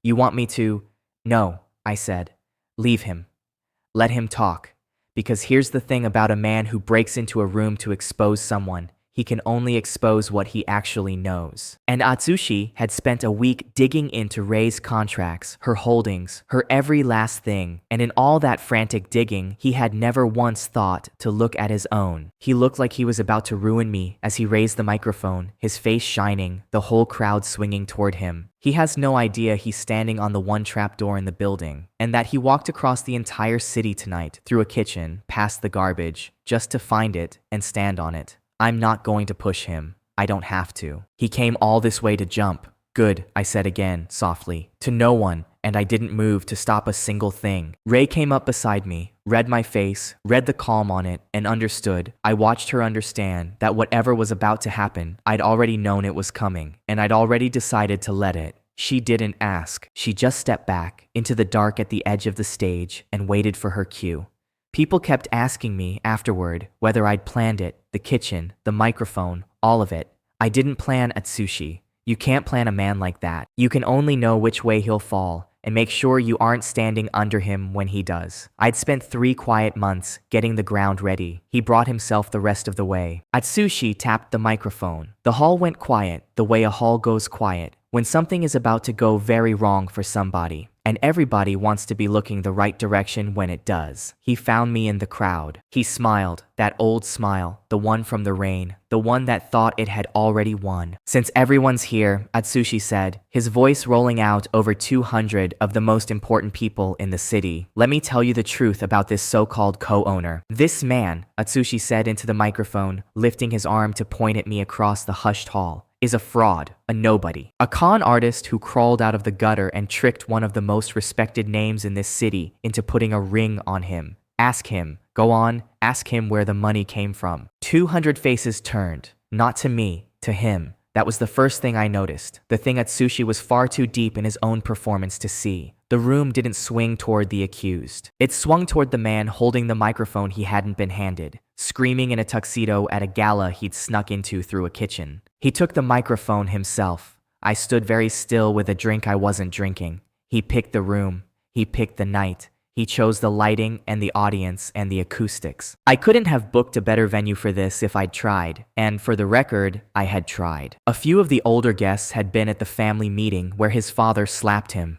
You want me to? No, I said. Leave him. Let him talk. Because here's the thing about a man who breaks into a room to expose someone. He can only expose what he actually knows. And Atsushi had spent a week digging into Rei's contracts, her holdings, her every last thing, and in all that frantic digging, he had never once thought to look at his own. He looked like he was about to ruin me as he raised the microphone, his face shining, the whole crowd swinging toward him. He has no idea he's standing on the one trapdoor in the building, and that he walked across the entire city tonight, through a kitchen, past the garbage, just to find it and stand on it. I'm not going to push him. I don't have to. He came all this way to jump. Good, I said again, softly. To no one, and I didn't move to stop a single thing. Rei came up beside me, read my face, read the calm on it, and understood. I watched her understand that whatever was about to happen, I'd already known it was coming, and I'd already decided to let it. She didn't ask. She just stepped back, into the dark at the edge of the stage, and waited for her cue. People kept asking me afterward whether I'd planned it, the kitchen, the microphone, all of it. I didn't plan Atsushi. You can't plan a man like that. You can only know which way he'll fall, and make sure you aren't standing under him when he does. I'd spent 3 quiet months getting the ground ready. He brought himself the rest of the way. Atsushi tapped the microphone. The hall went quiet, the way a hall goes quiet when something is about to go very wrong for somebody. and everybody wants to be looking the right direction when it does. He found me in the crowd. He smiled, that old smile, the one from the rain, the one that thought it had already won. Since everyone's here, Atsushi said, his voice rolling out over 200 of the most important people in the city, let me tell you the truth about this so-called co-owner. This man, Atsushi said into the microphone, lifting his arm to point at me across the hushed hall, is a fraud, a nobody, a con artist who crawled out of the gutter and tricked one of the most respected names in this city into putting a ring on him. Ask him, go on, ask him where the money came from. 200 faces turned, not to me, to him. That was the first thing I noticed. The thing Atsushi was far too deep in his own performance to see. The room didn't swing toward the accused. It swung toward the man holding the microphone he hadn't been handed, screaming in a tuxedo at a gala he'd snuck into through a kitchen. He took the microphone himself. I stood very still with a drink I wasn't drinking. He picked the room. He picked the night. He chose the lighting and the audience and the acoustics. I couldn't have booked a better venue for this if I'd tried, and for the record, I had tried. A few of the older guests had been at the family meeting where his father slapped him.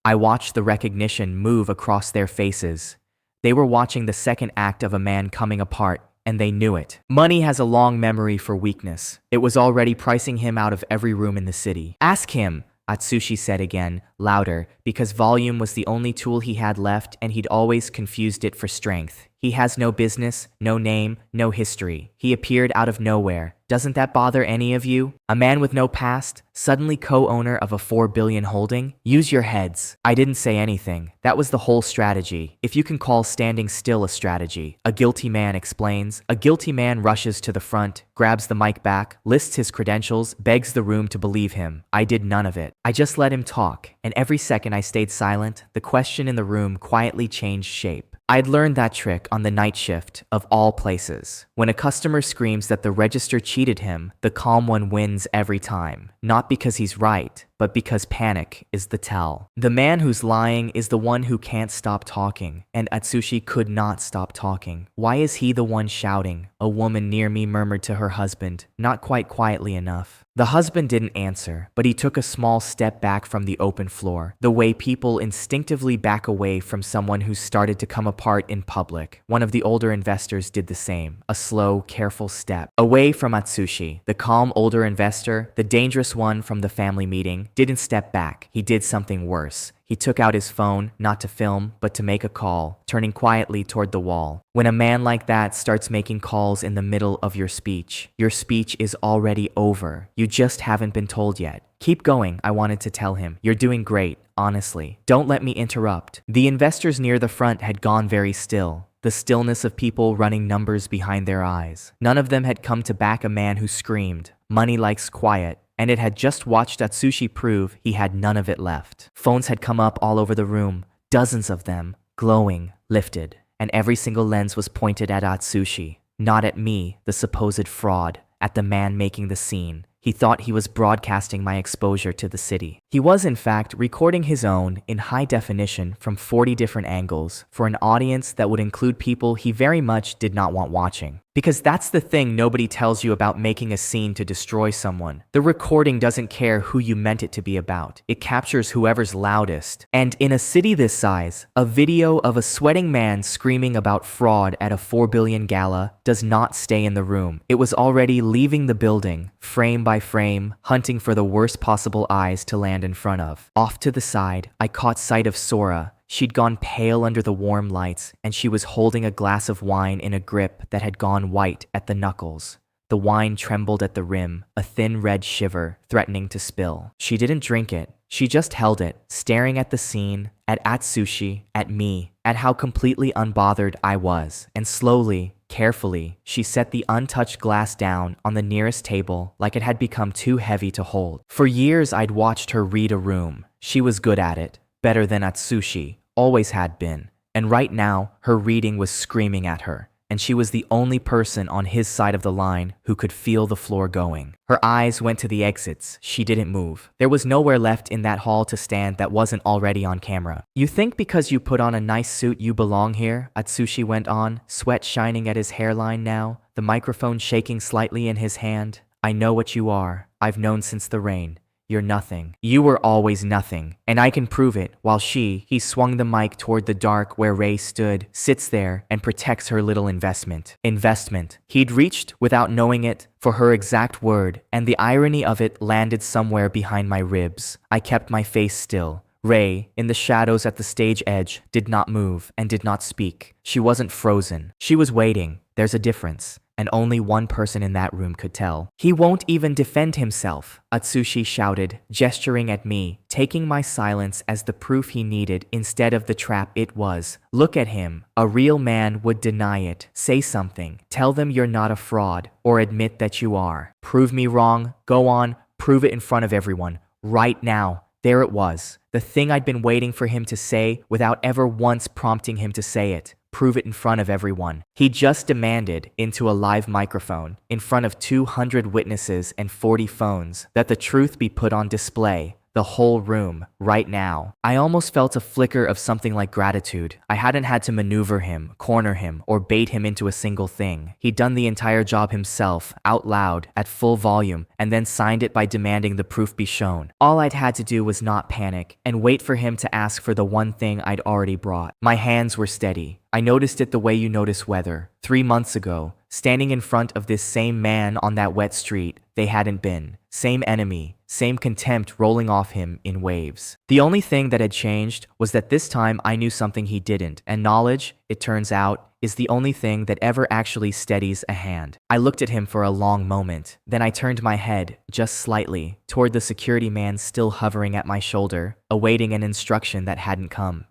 I watched the recognition move across their faces. They were watching the second act of a man coming apart, and they knew it. Money has a long memory for weakness. It was already pricing him out of every room in the city. Ask him, Atsushi said again, louder, because volume was the only tool he had left and he'd always confused it for strength. He has no business, no name, no history. He appeared out of nowhere. Doesn't that bother any of you? A man with no past, suddenly co-owner of a 4 billion holding? Use your heads. I didn't say anything. That was the whole strategy. If you can call standing still a strategy. A guilty man explains. A guilty man rushes to the front, grabs the mic back, lists his credentials, begs the room to believe him. I did none of it. I just let him talk, and every second I stayed silent, the question in the room quietly changed shape. I'd learned that trick on the night shift, of all places. When a customer screams that the register cheated him, the calm one wins every time. Not because he's right, but because panic is the tell. The man who's lying is the one who can't stop talking, and Atsushi could not stop talking. Why is he the one shouting? A woman near me murmured to her husband, not quite quietly enough. The husband didn't answer, but he took a small step back from the open floor, the way people instinctively back away from someone who's started to come apart in public. One of the older investors did the same, a slow, careful step. Away from Atsushi, the calm older investor, the dangerous one from the family meeting, didn't step back. He did something worse. He took out his phone, not to film, but to make a call, turning quietly toward the wall. When a man like that starts making calls in the middle of your speech is already over. You just haven't been told yet. Keep going, I wanted to tell him. You're doing great, honestly. Don't let me interrupt. The investors near the front had gone very still. The stillness of people running numbers behind their eyes. None of them had come to back a man who screamed, "Money likes quiet." And it had just watched Atsushi prove he had none of it left. Phones had come up all over the room, dozens of them, glowing, lifted, and every single lens was pointed at Atsushi, not at me, the supposed fraud, at the man making the scene. He thought he was broadcasting my exposure to the city. He was, in fact, recording his own in high definition from 40 different angles for an audience that would include people he very much did not want watching. Because that's the thing nobody tells you about making a scene to destroy someone. The recording doesn't care who you meant it to be about. It captures whoever's loudest. And in a city this size, a video of a sweating man screaming about fraud at a 4 billion gala does not stay in the room. It was already leaving the building, frame by frame, hunting for the worst possible eyes to land in front of. Off to the side, I caught sight of Sora. She'd gone pale under the warm lights, and she was holding a glass of wine in a grip that had gone white at the knuckles. The wine trembled at the rim, a thin red shiver, threatening to spill. She didn't drink it. She just held it, staring at the scene, at Atsushi, at me, at how completely unbothered I was. And slowly, carefully, she set the untouched glass down on the nearest table like it had become too heavy to hold. For years, I'd watched her read a room. She was good at it. Better than Atsushi, always had been. And right now, her reading was screaming at her, and she was the only person on his side of the line who could feel the floor going. Her eyes went to the exits. She didn't move. There was nowhere left in that hall to stand that wasn't already on camera. You think because you put on a nice suit you belong here? Atsushi went on, sweat shining at his hairline now, the microphone shaking slightly in his hand. I know what you are. I've known since the rain. You're nothing. You were always nothing. And I can prove it, while he swung the mic toward the dark where Ray stood, sits there and protects her little investment. Investment. He'd reached, without knowing it, for her exact word, and the irony of it landed somewhere behind my ribs. I kept my face still. Ray, in the shadows at the stage edge, did not move and did not speak. She wasn't frozen. She was waiting. There's a difference, and only one person in that room could tell. He won't even defend himself, Atsushi shouted, gesturing at me, taking my silence as the proof he needed instead of the trap it was. Look at him. A real man would deny it. Say something. Tell them you're not a fraud, or admit that you are. Prove me wrong. Go on. Prove it in front of everyone. Right now. There it was. The thing I'd been waiting for him to say without ever once prompting him to say it. Prove it in front of everyone. He just demanded, into a live microphone, in front of 200 witnesses and 40 phones, that the truth be put on display. The whole room, right now. I almost felt a flicker of something like gratitude. I hadn't had to maneuver him, corner him, or bait him into a single thing. He'd done the entire job himself, out loud, at full volume, and then signed it by demanding the proof be shown. All I'd had to do was not panic, and wait for him to ask for the one thing I'd already brought. My hands were steady. I noticed it the way you notice weather. 3 months ago, standing in front of this same man on that wet street, they hadn't been. Same enemy, same contempt rolling off him in waves. The only thing that had changed was that this time I knew something he didn't, and knowledge, it turns out, is the only thing that ever actually steadies a hand. I looked at him for a long moment, then I turned my head, just slightly, toward the security man still hovering at my shoulder, awaiting an instruction that hadn't come.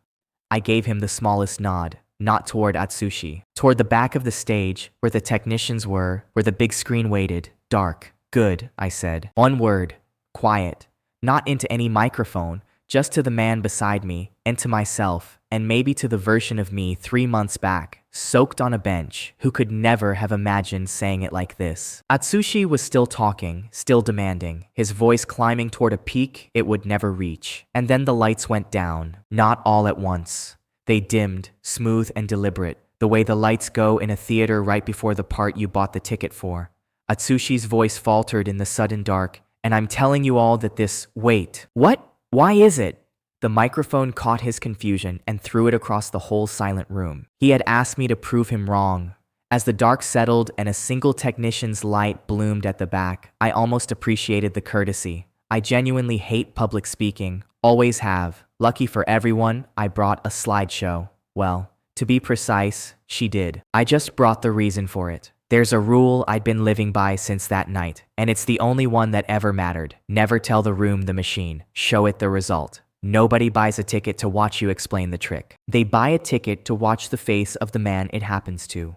I gave him the smallest nod. Not toward Atsushi. Toward the back of the stage, where the technicians were, where the big screen waited. Dark. Good, I said. One word. Quiet. Not into any microphone, just to the man beside me, and to myself, and maybe to the version of me 3 months back, soaked on a bench, who could never have imagined saying it like this. Atsushi was still talking, still demanding, his voice climbing toward a peak it would never reach. And then the lights went down, not all at once. They dimmed, smooth and deliberate, the way the lights go in a theater right before the part you bought the ticket for. Atsushi's voice faltered in the sudden dark, and I'm telling you all that this— Wait, what? Why is it? The microphone caught his confusion and threw it across the whole silent room. He had asked me to prove him wrong. As the dark settled and a single technician's light bloomed at the back, I almost appreciated the courtesy. I genuinely hate public speaking, always have. Lucky for everyone, I brought a slideshow. Well, to be precise, she did. I just brought the reason for it. There's a rule I'd been living by since that night, and it's the only one that ever mattered. Never tell the room the machine. Show it the result. Nobody buys a ticket to watch you explain the trick. They buy a ticket to watch the face of the man it happens to.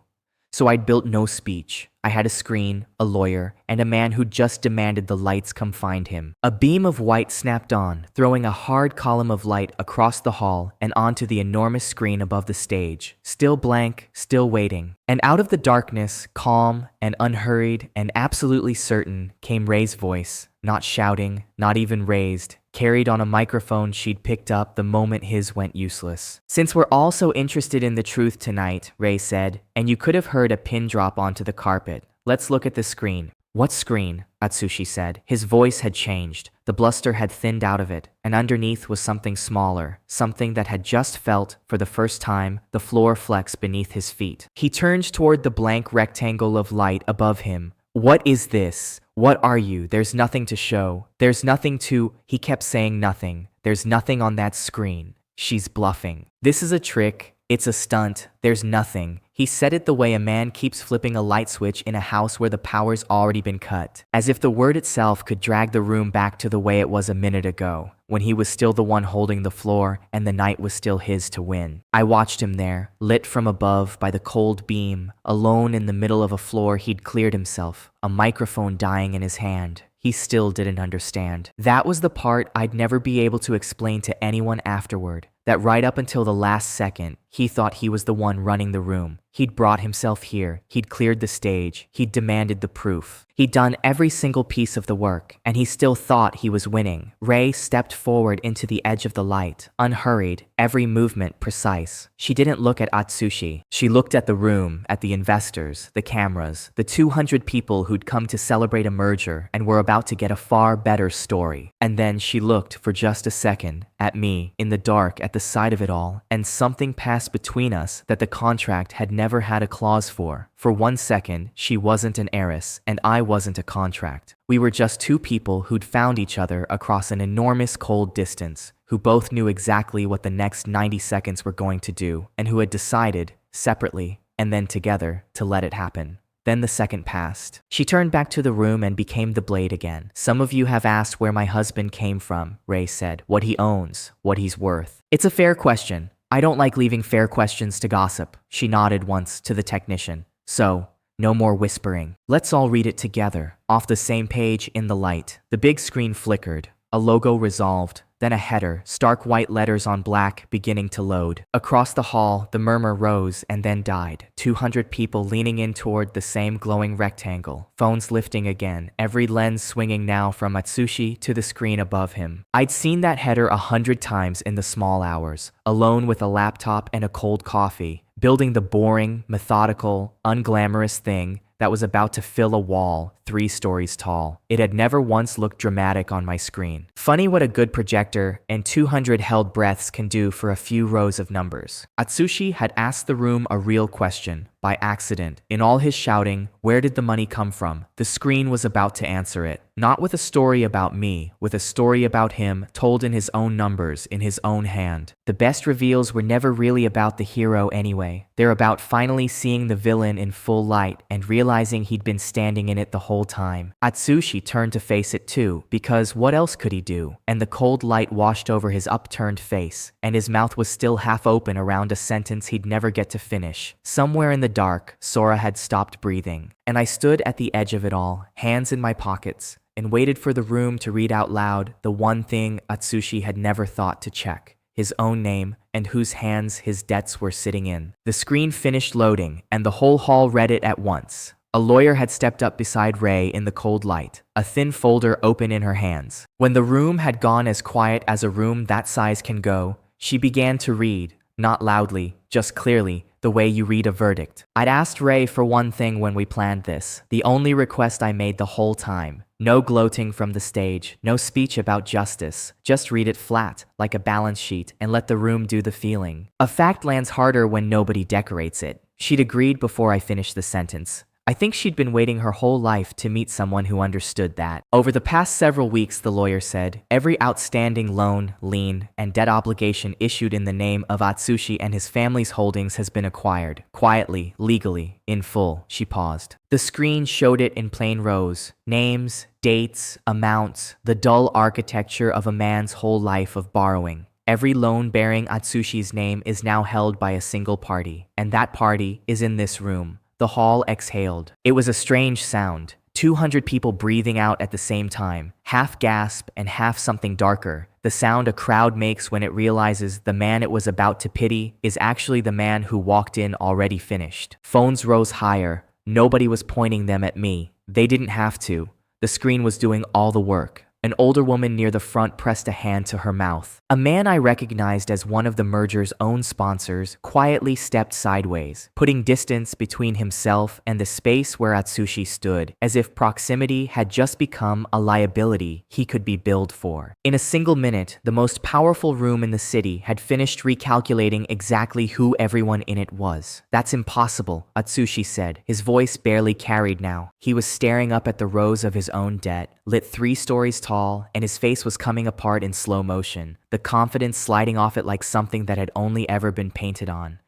So I'd built no speech. I had a screen, a lawyer, and a man who just demanded the lights come find him. A beam of white snapped on, throwing a hard column of light across the hall and onto the enormous screen above the stage. Still blank, still waiting. And out of the darkness, calm and unhurried and absolutely certain, came Ray's voice, not shouting, not even raised, carried on a microphone she'd picked up the moment his went useless. Since we're all so interested in the truth tonight, Ray said, and you could have heard a pin drop onto the carpet, let's look at the screen. What screen? Atsushi said. His voice had changed. The bluster had thinned out of it, and underneath was something smaller, something that had just felt, for the first time, the floor flex beneath his feet. He turned toward the blank rectangle of light above him. What is this? What are you? There's nothing to show. There's nothing to— He kept saying nothing. There's nothing on that screen. She's bluffing. This is a trick. It's a stunt. There's nothing. He said it the way a man keeps flipping a light switch in a house where the power's already been cut. As if the word itself could drag the room back to the way it was a minute ago, when he was still the one holding the floor and the night was still his to win. I watched him there, lit from above by the cold beam, alone in the middle of a floor he'd cleared himself, a microphone dying in his hand. He still didn't understand. That was the part I'd never be able to explain to anyone afterward. That right up until the last second, he thought he was the one running the room. He'd brought himself here. He'd cleared the stage. He'd demanded the proof. He'd done every single piece of the work, and he still thought he was winning. Ray stepped forward into the edge of the light, unhurried, every movement precise. She didn't look at Atsushi. She looked at the room, at the investors, the cameras, the 200 people who'd come to celebrate a merger and were about to get a far better story. And then she looked for just a second at me, in the dark at the side of it all, and something passed between us that the contract had never had a clause for. For 1 second, she wasn't an heiress, and I wasn't a contract. We were just two people who'd found each other across an enormous cold distance, who both knew exactly what the next 90 seconds were going to do, and who had decided, separately, and then together, to let it happen. Then the second passed. She turned back to the room and became the blade again. Some of you have asked where my husband came from, Ray said. What he owns, what he's worth. It's a fair question. I don't like leaving fair questions to gossip. She nodded once to the technician. So, no more whispering. Let's all read it together, off the same page in the light. The big screen flickered. A logo resolved. Then a header, stark white letters on black, beginning to load. Across the hall, the murmur rose and then died. 200 people leaning in toward the same glowing rectangle. Phones lifting again, every lens swinging now from Atsushi to the screen above him. I'd seen that header 100 times in the small hours, alone with a laptop and a cold coffee, building the boring, methodical, unglamorous thing that was about to fill a wall 3 stories tall. It had never once looked dramatic on my screen. Funny what a good projector and 200 held breaths can do for a few rows of numbers. Atsushi had asked the room a real question, by accident. In all his shouting, where did the money come from? The screen was about to answer it. Not with a story about me, with a story about him, told in his own numbers, in his own hand. The best reveals were never really about the hero anyway. They're about finally seeing the villain in full light and realizing he'd been standing in it the whole time. Atsushi turned to face it too, because what else could he do? And the cold light washed over his upturned face, and his mouth was still half open around a sentence he'd never get to finish. Somewhere in the dark, Sora had stopped breathing, and I stood at the edge of it all, hands in my pockets, and waited for the room to read out loud the one thing Atsushi had never thought to check. His own name, and whose hands his debts were sitting in. The screen finished loading, and the whole hall read it at once. A lawyer had stepped up beside Ray in the cold light, a thin folder open in her hands. When the room had gone as quiet as a room that size can go, she began to read, not loudly, just clearly, the way you read a verdict. I'd asked Ray for one thing when we planned this, the only request I made the whole time. No gloating from the stage, no speech about justice. Just read it flat, like a balance sheet, and let the room do the feeling. A fact lands harder when nobody decorates it. She'd agreed before I finished the sentence. I think she'd been waiting her whole life to meet someone who understood that. Over the past several weeks, the lawyer said, every outstanding loan, lien, and debt obligation issued in the name of Atsushi and his family's holdings has been acquired. Quietly, legally, in full. She paused. The screen showed it in plain rows. Names, dates, amounts, the dull architecture of a man's whole life of borrowing. Every loan bearing Atsushi's name is now held by a single party, and that party is in this room. The hall exhaled. It was a strange sound. 200 people breathing out at the same time, half gasp and half something darker. The sound a crowd makes when it realizes the man it was about to pity is actually the man who walked in already finished. Phones rose higher. Nobody was pointing them at me. They didn't have to. The screen was doing all the work. An older woman near the front pressed a hand to her mouth. A man I recognized as one of the merger's own sponsors quietly stepped sideways, putting distance between himself and the space where Atsushi stood, as if proximity had just become a liability he could be billed for. In a single minute, the most powerful room in the city had finished recalculating exactly who everyone in it was. That's impossible, Atsushi said, his voice barely carried now. He was staring up at the rows of his own debt, lit 3 stories tall, and his face was coming apart in slow motion, the confidence sliding off it like something that had only ever been painted on.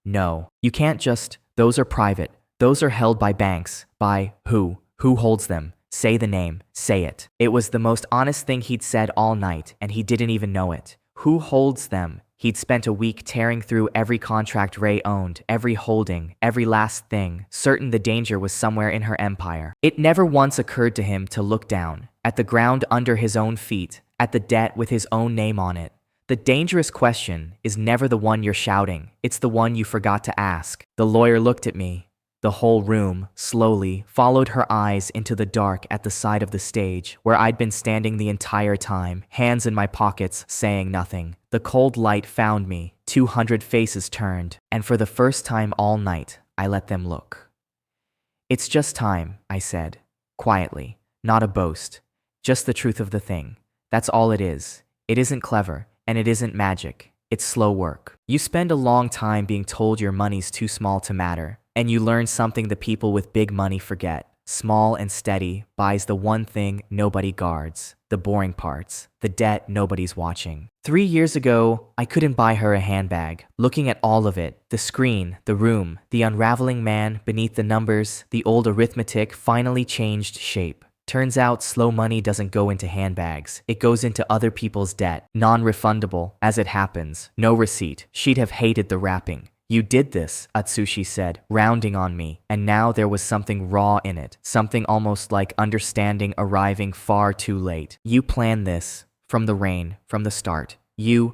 No. You can't just, those are private. Those are held by banks. By who? Who holds them? Say the name. Say it. It was the most honest thing he'd said all night, and he didn't even know it. Who holds them? He'd spent a week tearing through every contract Ray owned, every holding, every last thing, certain the danger was somewhere in her empire. It never once occurred to him to look down, at the ground under his own feet, at the debt with his own name on it. The dangerous question is never the one you're shouting, it's the one you forgot to ask. The lawyer looked at me. The whole room, slowly, followed her eyes into the dark at the side of the stage, where I'd been standing the entire time, hands in my pockets, saying nothing. The cold light found me, 200 faces turned, and for the first time all night, I let them look. "It's just time," I said, quietly, not a boast, just the truth of the thing. That's all it is. It isn't clever, and it isn't magic. It's slow work. You spend a long time being told your money's too small to matter, and you learn something the people with big money forget. Small and steady buys the one thing nobody guards, the boring parts, the debt nobody's watching. 3 years ago, I couldn't buy her a handbag. Looking at all of it, the screen, the room, the unraveling man beneath the numbers, the old arithmetic finally changed shape. Turns out slow money doesn't go into handbags. It goes into other people's debt. Non-refundable, as it happens. No receipt. She'd have hated the wrapping. "You did this," Atsushi said, rounding on me, and now there was something raw in it, something almost like understanding arriving far too late. "You planned this, from the rain, from the start."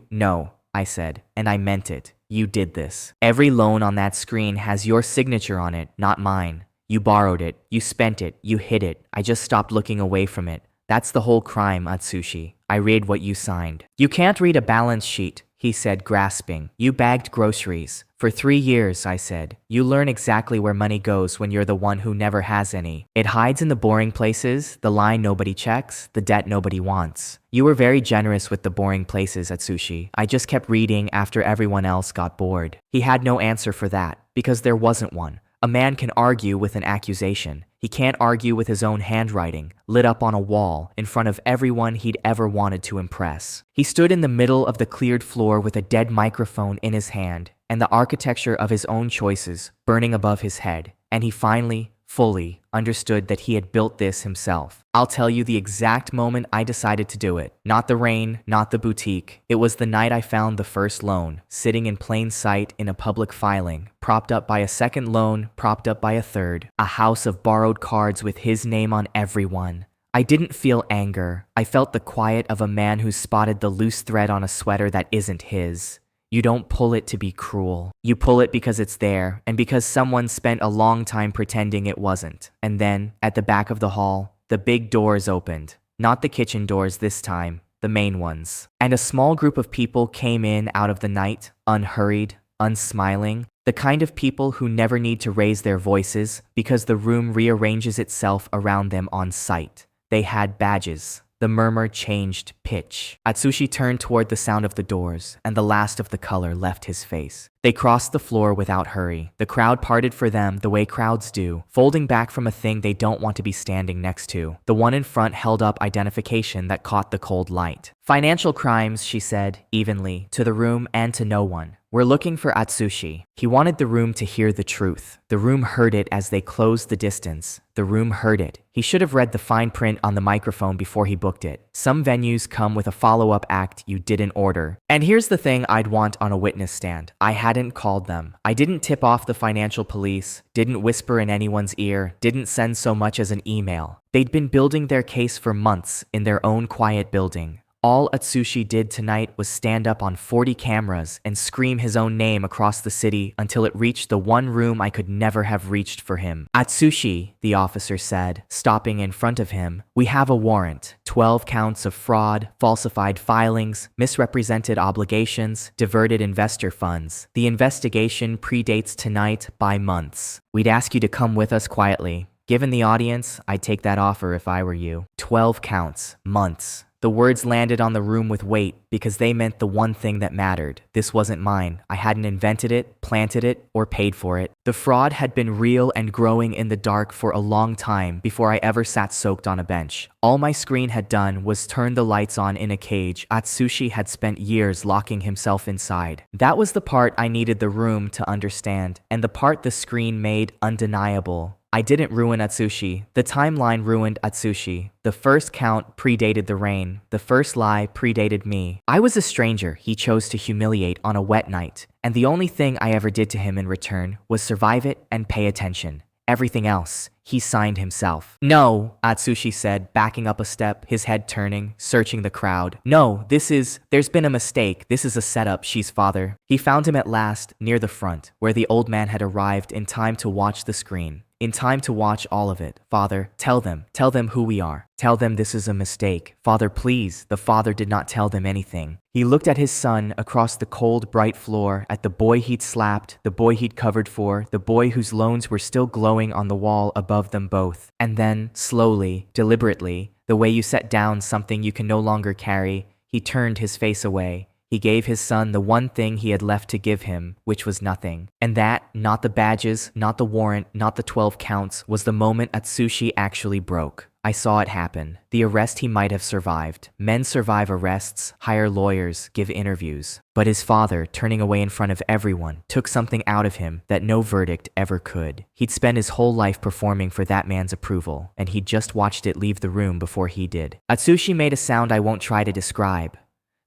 No, I said, and I meant it. "You did this. Every loan on that screen has your signature on it, not mine. You borrowed it, you spent it, you hid it. I just stopped looking away from it. That's the whole crime, Atsushi. I read what you signed." "You can't read a balance sheet," he said, grasping. "You bagged groceries. For 3 years," I said. "You learn exactly where money goes when you're the one who never has any. It hides in the boring places, the line nobody checks, the debt nobody wants. You were very generous with the boring places, Atsushi. I just kept reading after everyone else got bored." He had no answer for that, because there wasn't one. A man can argue with an accusation. He can't argue with his own handwriting, lit up on a wall, in front of everyone he'd ever wanted to impress. He stood in the middle of the cleared floor with a dead microphone in his hand, and the architecture of his own choices burning above his head, and he finally, fully, understood that he had built this himself. I'll tell you the exact moment I decided to do it. Not the rain, not the boutique. It was the night I found the first loan, sitting in plain sight in a public filing, propped up by a second loan, propped up by a third, a house of borrowed cards with his name on every one. I didn't feel anger. I felt the quiet of a man who's spotted the loose thread on a sweater that isn't his. You don't pull it to be cruel. You pull it because it's there, and because someone spent a long time pretending it wasn't. And then, at the back of the hall, the big doors opened. Not the kitchen doors this time, the main ones. And a small group of people came in out of the night, unhurried, unsmiling, the kind of people who never need to raise their voices because the room rearranges itself around them on sight. They had badges. The murmur changed pitch. Atsushi turned toward the sound of the doors, and the last of the color left his face. They crossed the floor without hurry. The crowd parted for them the way crowds do, folding back from a thing they don't want to be standing next to. The one in front held up identification that caught the cold light. "Financial crimes," she said, evenly, to the room and to no one. "We're looking for Atsushi." He wanted the room to hear the truth. The room heard it as they closed the distance. The room heard it. He should have read the fine print on the microphone before he booked it. Some venues come with a follow-up act you didn't order. And here's the thing I'd want on a witness stand. I hadn't called them. I didn't tip off the financial police, didn't whisper in anyone's ear, didn't send so much as an email. They'd been building their case for months in their own quiet building. All Atsushi did tonight was stand up on 40 cameras and scream his own name across the city until it reached the one room I could never have reached for him. "Atsushi," the officer said, stopping in front of him, "we have a warrant. 12 counts of fraud, falsified filings, misrepresented obligations, diverted investor funds. The investigation predates tonight by months. We'd ask you to come with us quietly. Given the audience, I'd take that offer if I were you." 12 counts, months. The words landed on the room with weight because they meant the one thing that mattered. This wasn't mine. I hadn't invented it, planted it, or paid for it. The fraud had been real and growing in the dark for a long time before I ever sat soaked on a bench. All my screen had done was turn the lights on in a cage Atsushi had spent years locking himself inside. That was the part I needed the room to understand, and the part the screen made undeniable. I didn't ruin Atsushi. The timeline ruined Atsushi. The first count predated the rain. The first lie predated me. I was a stranger he chose to humiliate on a wet night, and the only thing I ever did to him in return was survive it and pay attention. Everything else, He signed himself. No, Atsushi said, backing up a step, his head turning, searching the crowd. No, there's been a mistake. This is a setup, she's father. He found him at last, near the front, where the old man had arrived in time to watch the screen. In time to watch all of it. Father, tell them who we are. Tell them this is a mistake. Father, please. The father did not tell them anything. He looked at his son across the cold, bright floor, at the boy he'd slapped, the boy he'd covered for, the boy whose loans were still glowing on the wall above them both. And then, slowly, deliberately, the way you set down something you can no longer carry, he turned his face away. He gave his son the one thing he had left to give him, which was nothing. And that, not the badges, not the warrant, not the 12 counts, was the moment Atsushi actually broke. I saw it happen. The arrest he might have survived. Men survive arrests, hire lawyers, give interviews. But his father, turning away in front of everyone, took something out of him that no verdict ever could. He'd spent his whole life performing for that man's approval, and he'd just watched it leave the room before he did. Atsushi made a sound I won't try to describe.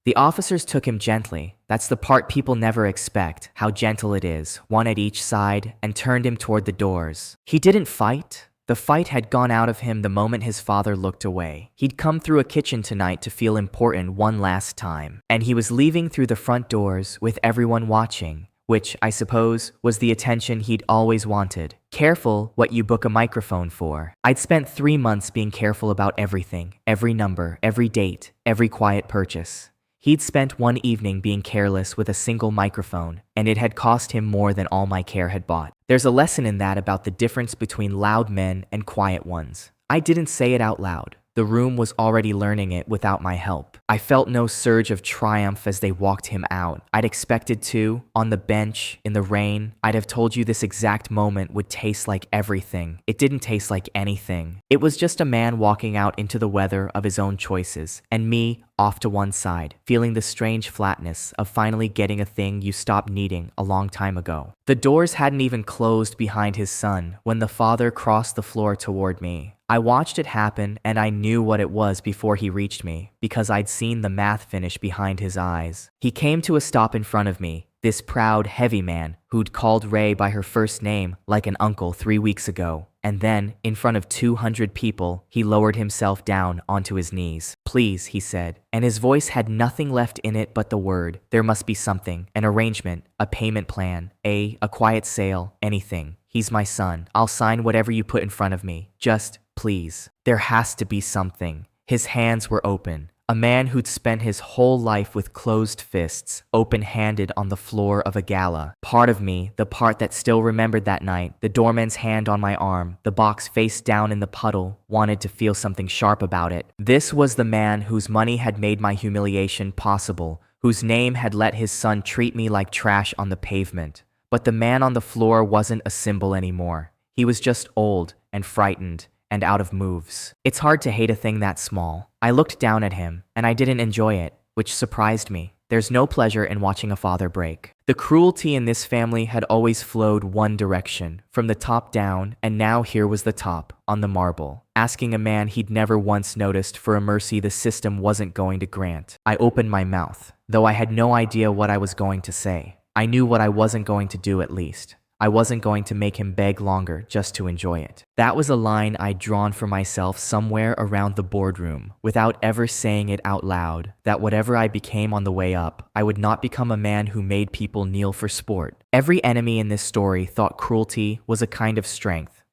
The officers took him gently. That's the part people never expect, how gentle it is, one at each side, and turned him toward the doors. He didn't fight. The fight had gone out of him the moment his father looked away. He'd come through a kitchen tonight to feel important one last time, and he was leaving through the front doors with everyone watching, which, I suppose, was the attention he'd always wanted. Careful what you book a microphone for. I'd spent 3 months being careful about everything, every number, every date, every quiet purchase. He'd spent one evening being careless with a single microphone, and it had cost him more than all my care had bought. There's a lesson in that about the difference between loud men and quiet ones. I didn't say it out loud. The room was already learning it without my help. I felt no surge of triumph as they walked him out. I'd expected to, on the bench, in the rain. I'd have told you this exact moment would taste like everything. It didn't taste like anything. It was just a man walking out into the weather of his own choices, and me off to one side, feeling the strange flatness of finally getting a thing you stopped needing a long time ago. The doors hadn't even closed behind his son when the father crossed the floor toward me. I watched it happen, and I knew what it was before he reached me, because I'd seen the math finish behind his eyes. He came to a stop in front of me, this proud, heavy man who'd called Ray by her first name like an uncle 3 weeks ago. And then, in front of 200 people, he lowered himself down onto his knees. Please, he said, and his voice had nothing left in it but the word. There must be something, an arrangement, a payment plan, a quiet sale, anything. He's my son. I'll sign whatever you put in front of me. Just, please. There has to be something. His hands were open. A man who'd spent his whole life with closed fists, open-handed on the floor of a gala. Part of me, the part that still remembered that night, the doorman's hand on my arm, the box face down in the puddle, wanted to feel something sharp about it. This was the man whose money had made my humiliation possible, whose name had let his son treat me like trash on the pavement. But the man on the floor wasn't a symbol anymore. He was just old and frightened and out of moves. It's hard to hate a thing that small. I looked down at him, and I didn't enjoy it, which surprised me. There's no pleasure in watching a father break. The cruelty in this family had always flowed one direction, from the top down, and now here was the top, on the marble, asking a man he'd never once noticed for a mercy the system wasn't going to grant. I opened my mouth, though I had no idea what I was going to say. I knew what I wasn't going to do at least. I wasn't going to make him beg longer just to enjoy it. That was a line I'd drawn for myself somewhere around the boardroom, without ever saying it out loud, that whatever I became on the way up, I would not become a man who made people kneel for sport. Every enemy in this story thought cruelty was a kind of strength.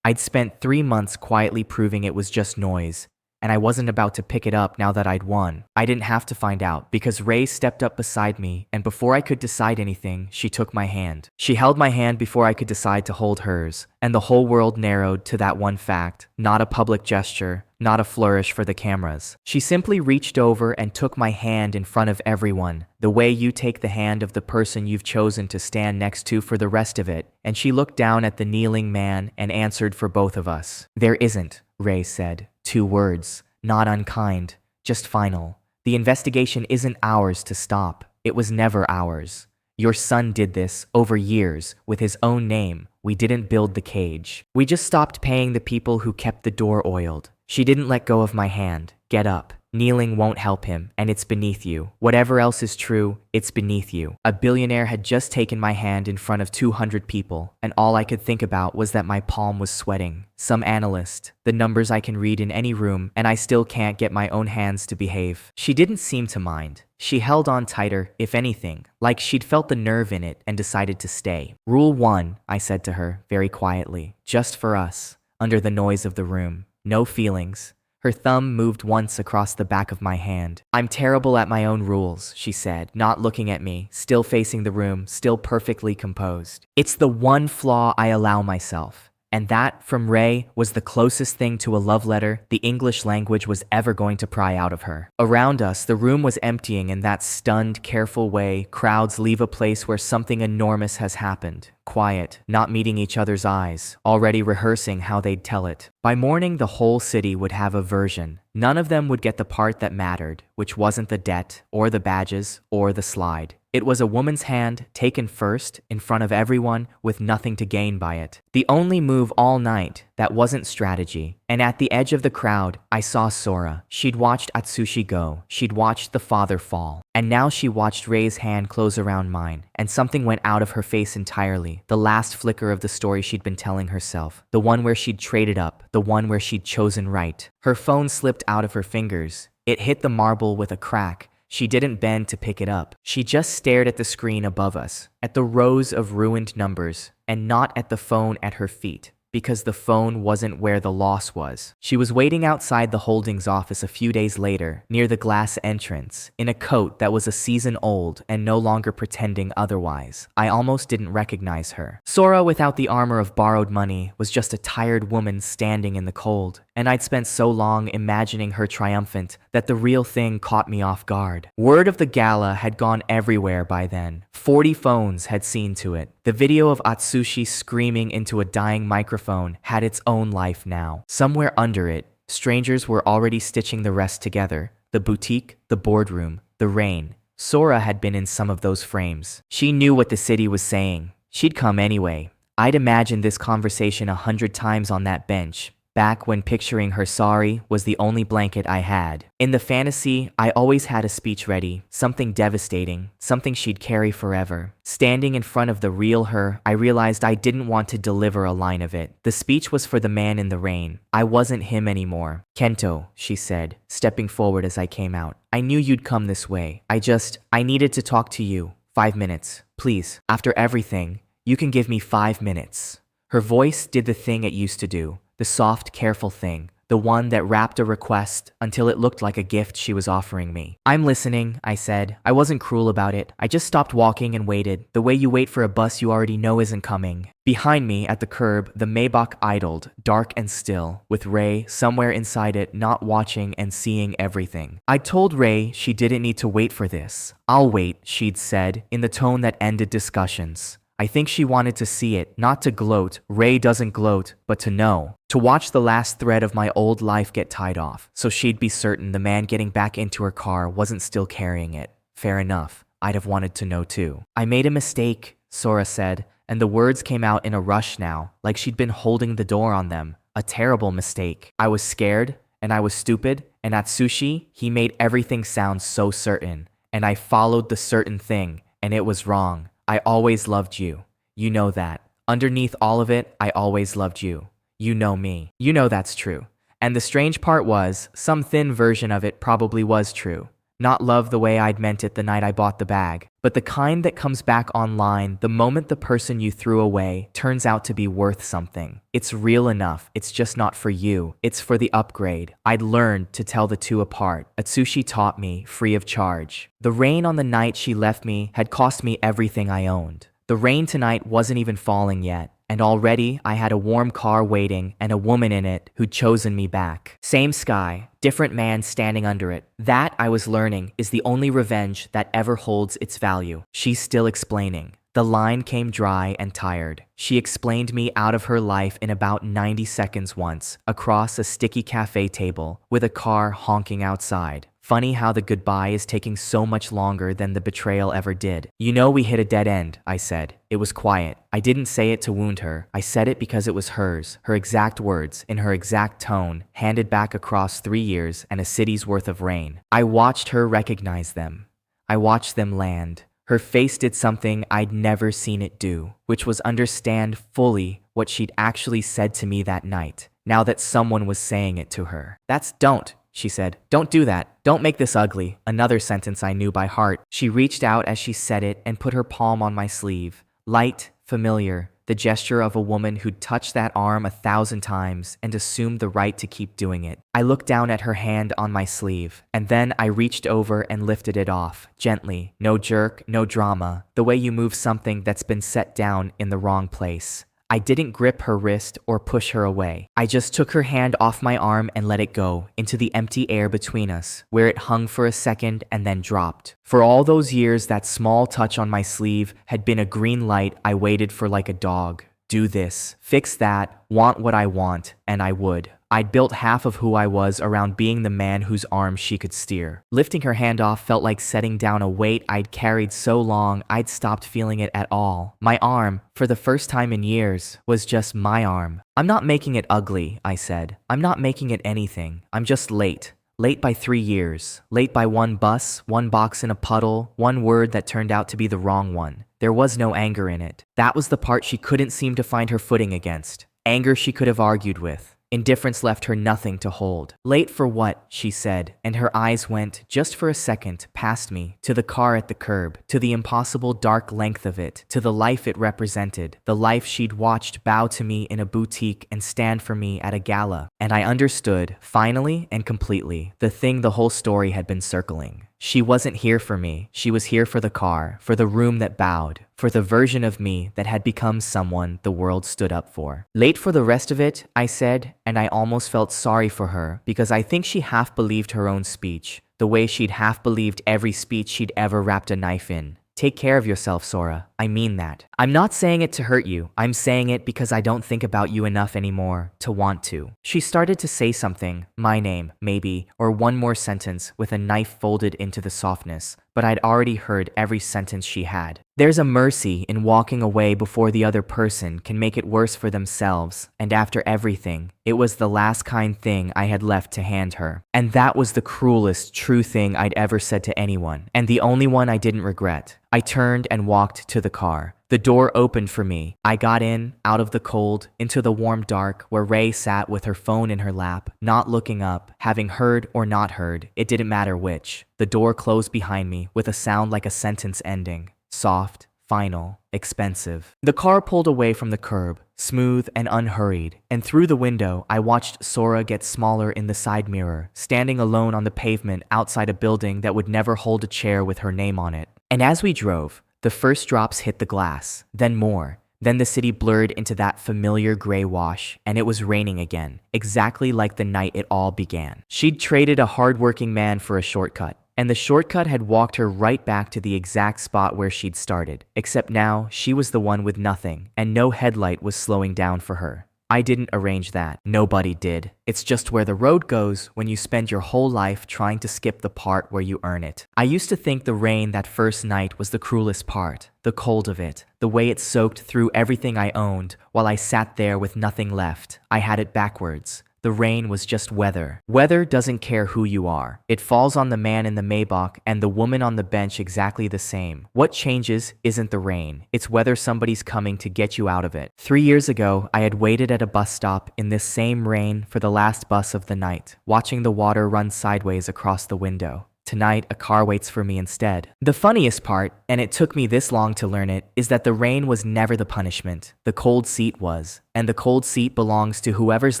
I'd spent 3 months quietly proving it was just noise, and I wasn't about to pick it up now that I'd won. I didn't have to find out, because Ray stepped up beside me, and before I could decide anything, she took my hand. She held my hand before I could decide to hold hers, and the whole world narrowed to that one fact, not a public gesture, not a flourish for the cameras. She simply reached over and took my hand in front of everyone, the way you take the hand of the person you've chosen to stand next to for the rest of it, and she looked down at the kneeling man and answered for both of us. There isn't, Ray said. 2 words, not unkind, just final. The investigation isn't ours to stop. It was never ours. Your son did this, over years, with his own name. We didn't build the cage. We just stopped paying the people who kept the door oiled. She didn't let go of my hand. Get up. Kneeling won't help him, and it's beneath you. Whatever else is true, it's beneath you. A billionaire had just taken my hand in front of 200 people, and all I could think about was that my palm was sweating. Some analyst, the numbers I can read in any room, and I still can't get my own hands to behave. She didn't seem to mind. She held on tighter, if anything, like she'd felt the nerve in it and decided to stay. Rule 1, I said to her, very quietly, just for us, under the noise of the room. No feelings. Her thumb moved once across the back of my hand. I'm terrible at my own rules, she said, not looking at me, still facing the room, still perfectly composed. It's the one flaw I allow myself. And that, from Ray, was the closest thing to a love letter the English language was ever going to pry out of her. Around us, the room was emptying in that stunned, careful way crowds leave a place where something enormous has happened. Quiet, not meeting each other's eyes, already rehearsing how they'd tell it. By morning, the whole city would have a version. None of them would get the part that mattered, which wasn't the debt, or the badges, or the slide. It was a woman's hand, taken first, in front of everyone, with nothing to gain by it. The only move all night that wasn't strategy. And at the edge of the crowd, I saw Sora. She'd watched Atsushi go. She'd watched the father fall. And now she watched Ray's hand close around mine. And something went out of her face entirely. The last flicker of the story she'd been telling herself. The one where she'd traded up. The one where she'd chosen right. Her phone slipped out of her fingers. It hit the marble with a crack. She didn't bend to pick it up. She just stared at the screen above us, at the rows of ruined numbers, and not at the phone at her feet, because the phone wasn't where the loss was. She was waiting outside the holdings office a few days later, near the glass entrance, in a coat that was a season old and no longer pretending otherwise. I almost didn't recognize her. Sora, without the armor of borrowed money, was just a tired woman standing in the cold. And I'd spent so long imagining her triumphant that the real thing caught me off guard. Word of the gala had gone everywhere by then. 40 phones had seen to it. The video of Atsushi screaming into a dying microphone had its own life now. Somewhere under it, strangers were already stitching the rest together. The boutique, the boardroom, the rain. Sora had been in some of those frames. She knew what the city was saying. She'd come anyway. I'd imagined this conversation 100 times on that bench. Back when picturing her sorry was the only blanket I had. In the fantasy, I always had a speech ready, something devastating, something she'd carry forever. Standing in front of the real her, I realized I didn't want to deliver a line of it. The speech was for the man in the rain. I wasn't him anymore. Kento, she said, stepping forward as I came out. I knew you'd come this way. I needed to talk to you. 5 minutes, please. After everything, you can give me 5 minutes. Her voice did the thing it used to do. The soft, careful thing, the one that wrapped a request until it looked like a gift she was offering me. I'm listening, I said. I wasn't cruel about it. I just stopped walking and waited, the way you wait for a bus you already know isn't coming. Behind me, at the curb, the Maybach idled, dark and still, with Ray somewhere inside it not watching and seeing everything. I told Ray she didn't need to wait for this. I'll wait, she'd said, in the tone that ended discussions. I think she wanted to see it, not to gloat. Ray doesn't gloat, but to know. To watch the last thread of my old life get tied off, so she'd be certain the man getting back into her car wasn't still carrying it. Fair enough. I'd have wanted to know too. I made a mistake, Sora said, and the words came out in a rush now, like she'd been holding the door on them. A terrible mistake. I was scared, and I was stupid, and Atsushi, he made everything sound so certain. And I followed the certain thing, and it was wrong. I always loved you. You know that. Underneath all of it, I always loved you. You know me. You know that's true. And the strange part was, some thin version of it probably was true. Not love the way I'd meant it the night I bought the bag, but the kind that comes back online the moment the person you threw away turns out to be worth something. It's real enough. It's just not for you. It's for the upgrade. I'd learned to tell the two apart. Atsushi taught me, free of charge. The rain on the night she left me had cost me everything I owned. The rain tonight wasn't even falling yet. And already I had a warm car waiting and a woman in it who'd chosen me back. Same sky, different man standing under it. That, I was learning, is the only revenge that ever holds its value. She's still explaining. The line came dry and tired. She explained me out of her life in about 90 seconds once, across a sticky cafe table, with a car honking outside. Funny how the goodbye is taking so much longer than the betrayal ever did. You know, we hit a dead end, I said. It was quiet. I didn't say it to wound her. I said it because it was hers, her exact words, in her exact tone, handed back across 3 years and a city's worth of rain. I watched her recognize them. I watched them land. Her face did something I'd never seen it do, which was understand fully what she'd actually said to me that night, now that someone was saying it to her. Don't, she said. Don't do that. Don't make this ugly. Another sentence I knew by heart. She reached out as she said it and put her palm on my sleeve. Light, familiar, the gesture of a woman who'd touched that arm 1,000 times and assumed the right to keep doing it. I looked down at her hand on my sleeve, and then I reached over and lifted it off, gently. No jerk, no drama, the way you move something that's been set down in the wrong place. I didn't grip her wrist or push her away. I just took her hand off my arm and let it go into the empty air between us, where it hung for a second and then dropped. For all those years, that small touch on my sleeve had been a green light I waited for like a dog. Do this, fix that, want what I want, and I would. I'd built half of who I was around being the man whose arms she could steer. Lifting her hand off felt like setting down a weight I'd carried so long I'd stopped feeling it at all. My arm, for the first time in years, was just my arm. I'm not making it ugly, I said. I'm not making it anything. I'm just late. Late by 3 years. Late by one bus, one box in a puddle, one word that turned out to be the wrong one. There was no anger in it. That was the part she couldn't seem to find her footing against. Anger she could have argued with. Indifference left her nothing to hold. Late for what, she said, and her eyes went, just for a second, past me, to the car at the curb, to the impossible dark length of it, to the life it represented, the life she'd watched bow to me in a boutique and stand for me at a gala. And I understood, finally and completely, the thing the whole story had been circling. She wasn't here for me. She was here for the car, for the room that bowed, for the version of me that had become someone the world stood up for. Late for the rest of it, I said, and I almost felt sorry for her because I think she half believed her own speech, the way she'd half believed every speech she'd ever wrapped a knife in. Take care of yourself, Sora. I mean that. I'm not saying it to hurt you. I'm saying it because I don't think about you enough anymore to want to. She started to say something, my name, maybe, or one more sentence with a knife folded into the softness, but I'd already heard every sentence she had. There's a mercy in walking away before the other person can make it worse for themselves, and after everything, it was the last kind thing I had left to hand her. And that was the cruelest, true thing I'd ever said to anyone, and the only one I didn't regret. I turned and walked to the car. The door opened for me. I got in, out of the cold, into the warm dark, where Ray sat with her phone in her lap, not looking up, having heard or not heard, it didn't matter which. The door closed behind me with a sound like a sentence ending. Soft, final, expensive. The car pulled away from the curb, smooth and unhurried, and through the window I watched Sora get smaller in the side mirror, standing alone on the pavement outside a building that would never hold a chair with her name on it. And as we drove, the first drops hit the glass, then more. Then the city blurred into that familiar gray wash, and it was raining again, exactly like the night it all began. She'd traded a hard-working man for a shortcut, and the shortcut had walked her right back to the exact spot where she'd started, except now she was the one with nothing, and no headlight was slowing down for her. I didn't arrange that. Nobody did. It's just where the road goes when you spend your whole life trying to skip the part where you earn it. I used to think the rain that first night was the cruelest part, the cold of it, the way it soaked through everything I owned while I sat there with nothing left. I had it backwards. The rain was just weather. Weather doesn't care who you are. It falls on the man in the Maybach and the woman on the bench exactly the same. What changes isn't the rain. It's whether somebody's coming to get you out of it. 3 years ago, I had waited at a bus stop in this same rain for the last bus of the night, watching the water run sideways across the window. Tonight, a car waits for me instead. The funniest part, and it took me this long to learn it, is that the rain was never the punishment. The cold seat was. And the cold seat belongs to whoever's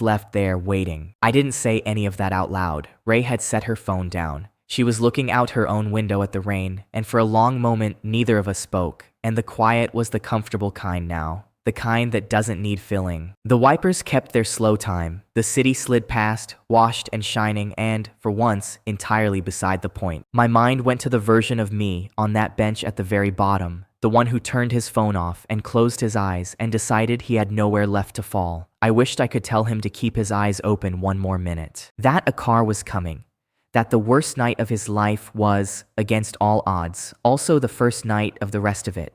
left there waiting. I didn't say any of that out loud. Ray had set her phone down. She was looking out her own window at the rain, and for a long moment, neither of us spoke. And the quiet was the comfortable kind now. The kind that doesn't need filling. The wipers kept their slow time. The city slid past, washed and shining, and, for once, entirely beside the point. My mind went to the version of me on that bench at the very bottom, the one who turned his phone off and closed his eyes and decided he had nowhere left to fall. I wished I could tell him to keep his eyes open one more minute. That a car was coming. that the worst night of his life was, against all odds, also the first night of the rest of it.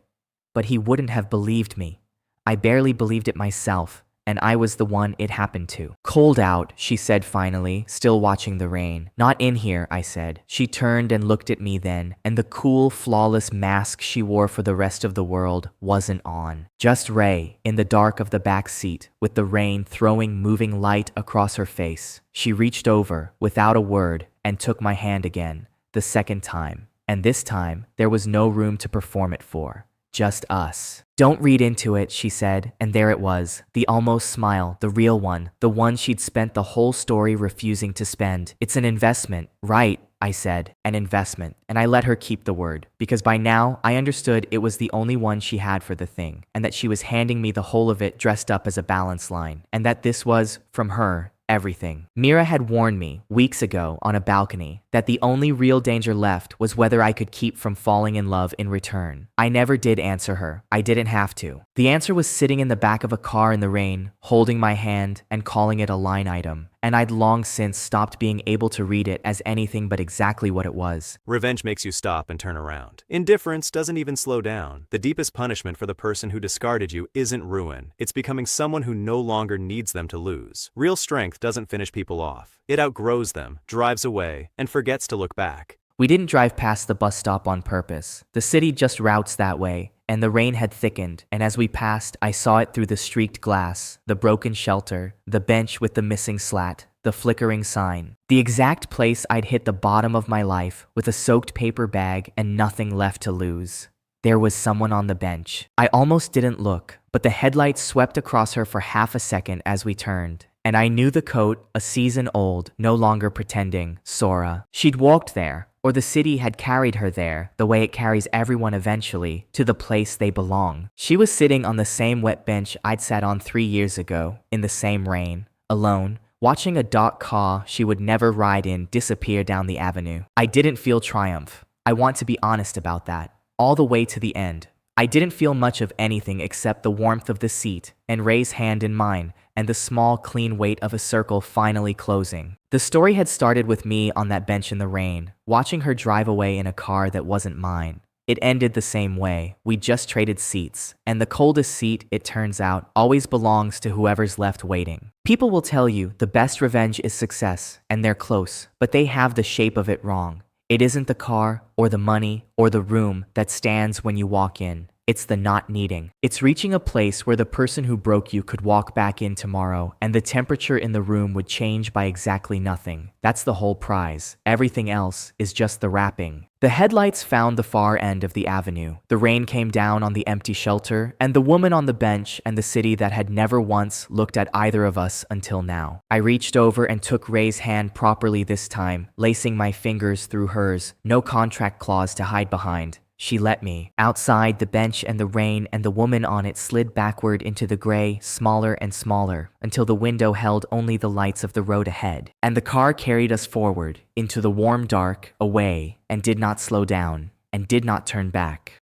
But he wouldn't have believed me. I barely believed it myself, and I was the one it happened to. "Cold out," she said finally, still watching the rain. "Not in here," I said. She turned and looked at me then, and the cool, flawless mask she wore for the rest of the world wasn't on. Just Ray, in the dark of the back seat, with the rain throwing moving light across her face. She reached over, without a word, and took my hand again, the second time. And this time, there was no room to perform it for. Just us. "Don't read into it," she said, and there it was, the almost smile, the real one, the one she'd spent the whole story refusing to spend. "It's an investment, right?" I said. "An investment." And I let her keep the word, because by now I understood it was the only one she had for the thing, and that she was handing me the whole of it dressed up as a balance line, and that this was, from her, everything. Mira had warned me, weeks ago, on a balcony, that the only real danger left was whether I could keep from falling in love in return. I never did answer her. I didn't have to. The answer was sitting in the back of a car in the rain, holding my hand and calling it a line item. And I'd long since stopped being able to read it as anything but exactly what it was. Revenge makes you stop and turn around. Indifference doesn't even slow down. The deepest punishment for the person who discarded you isn't ruin. It's becoming someone who no longer needs them to lose. Real strength doesn't finish people off. It outgrows them, drives away, and forgets to look back. We didn't drive past the bus stop on purpose. The city just routes that way, and the rain had thickened, and as we passed, I saw it through the streaked glass, the broken shelter, the bench with the missing slat, the flickering sign. The exact place I'd hit the bottom of my life, with a soaked paper bag and nothing left to lose. There was someone on the bench. I almost didn't look, but the headlights swept across her for half a second as we turned. And I knew the coat, a season old, no longer pretending, Sora. She'd walked there, or the city had carried her there, the way it carries everyone eventually, to the place they belong. She was sitting on the same wet bench I'd sat on 3 years ago, in the same rain, alone, watching a dark car she would never ride in disappear down the avenue. I didn't feel triumph. I want to be honest about that. All the way to the end. I didn't feel much of anything except the warmth of the seat, and Ray's hand in mine, and the small, clean weight of a circle finally closing. The story had started with me on that bench in the rain, watching her drive away in a car that wasn't mine. It ended the same way. We just traded seats, and the coldest seat, it turns out, always belongs to whoever's left waiting. People will tell you the best revenge is success, and they're close, but they have the shape of it wrong. It isn't the car, or the money, or the room that stands when you walk in. It's the not needing. It's reaching a place where the person who broke you could walk back in tomorrow and the temperature in the room would change by exactly nothing. That's the whole prize. Everything else is just the wrapping. The headlights found the far end of the avenue. The rain came down on the empty shelter and the woman on the bench and the city that had never once looked at either of us until now. I reached over and took Ray's hand properly this time, lacing my fingers through hers, no contract clause to hide behind. She let me. Outside, the bench and the rain and the woman on it slid backward into the gray, smaller and smaller, until the window held only the lights of the road ahead. And the car carried us forward, into the warm dark, away, and did not slow down, and did not turn back.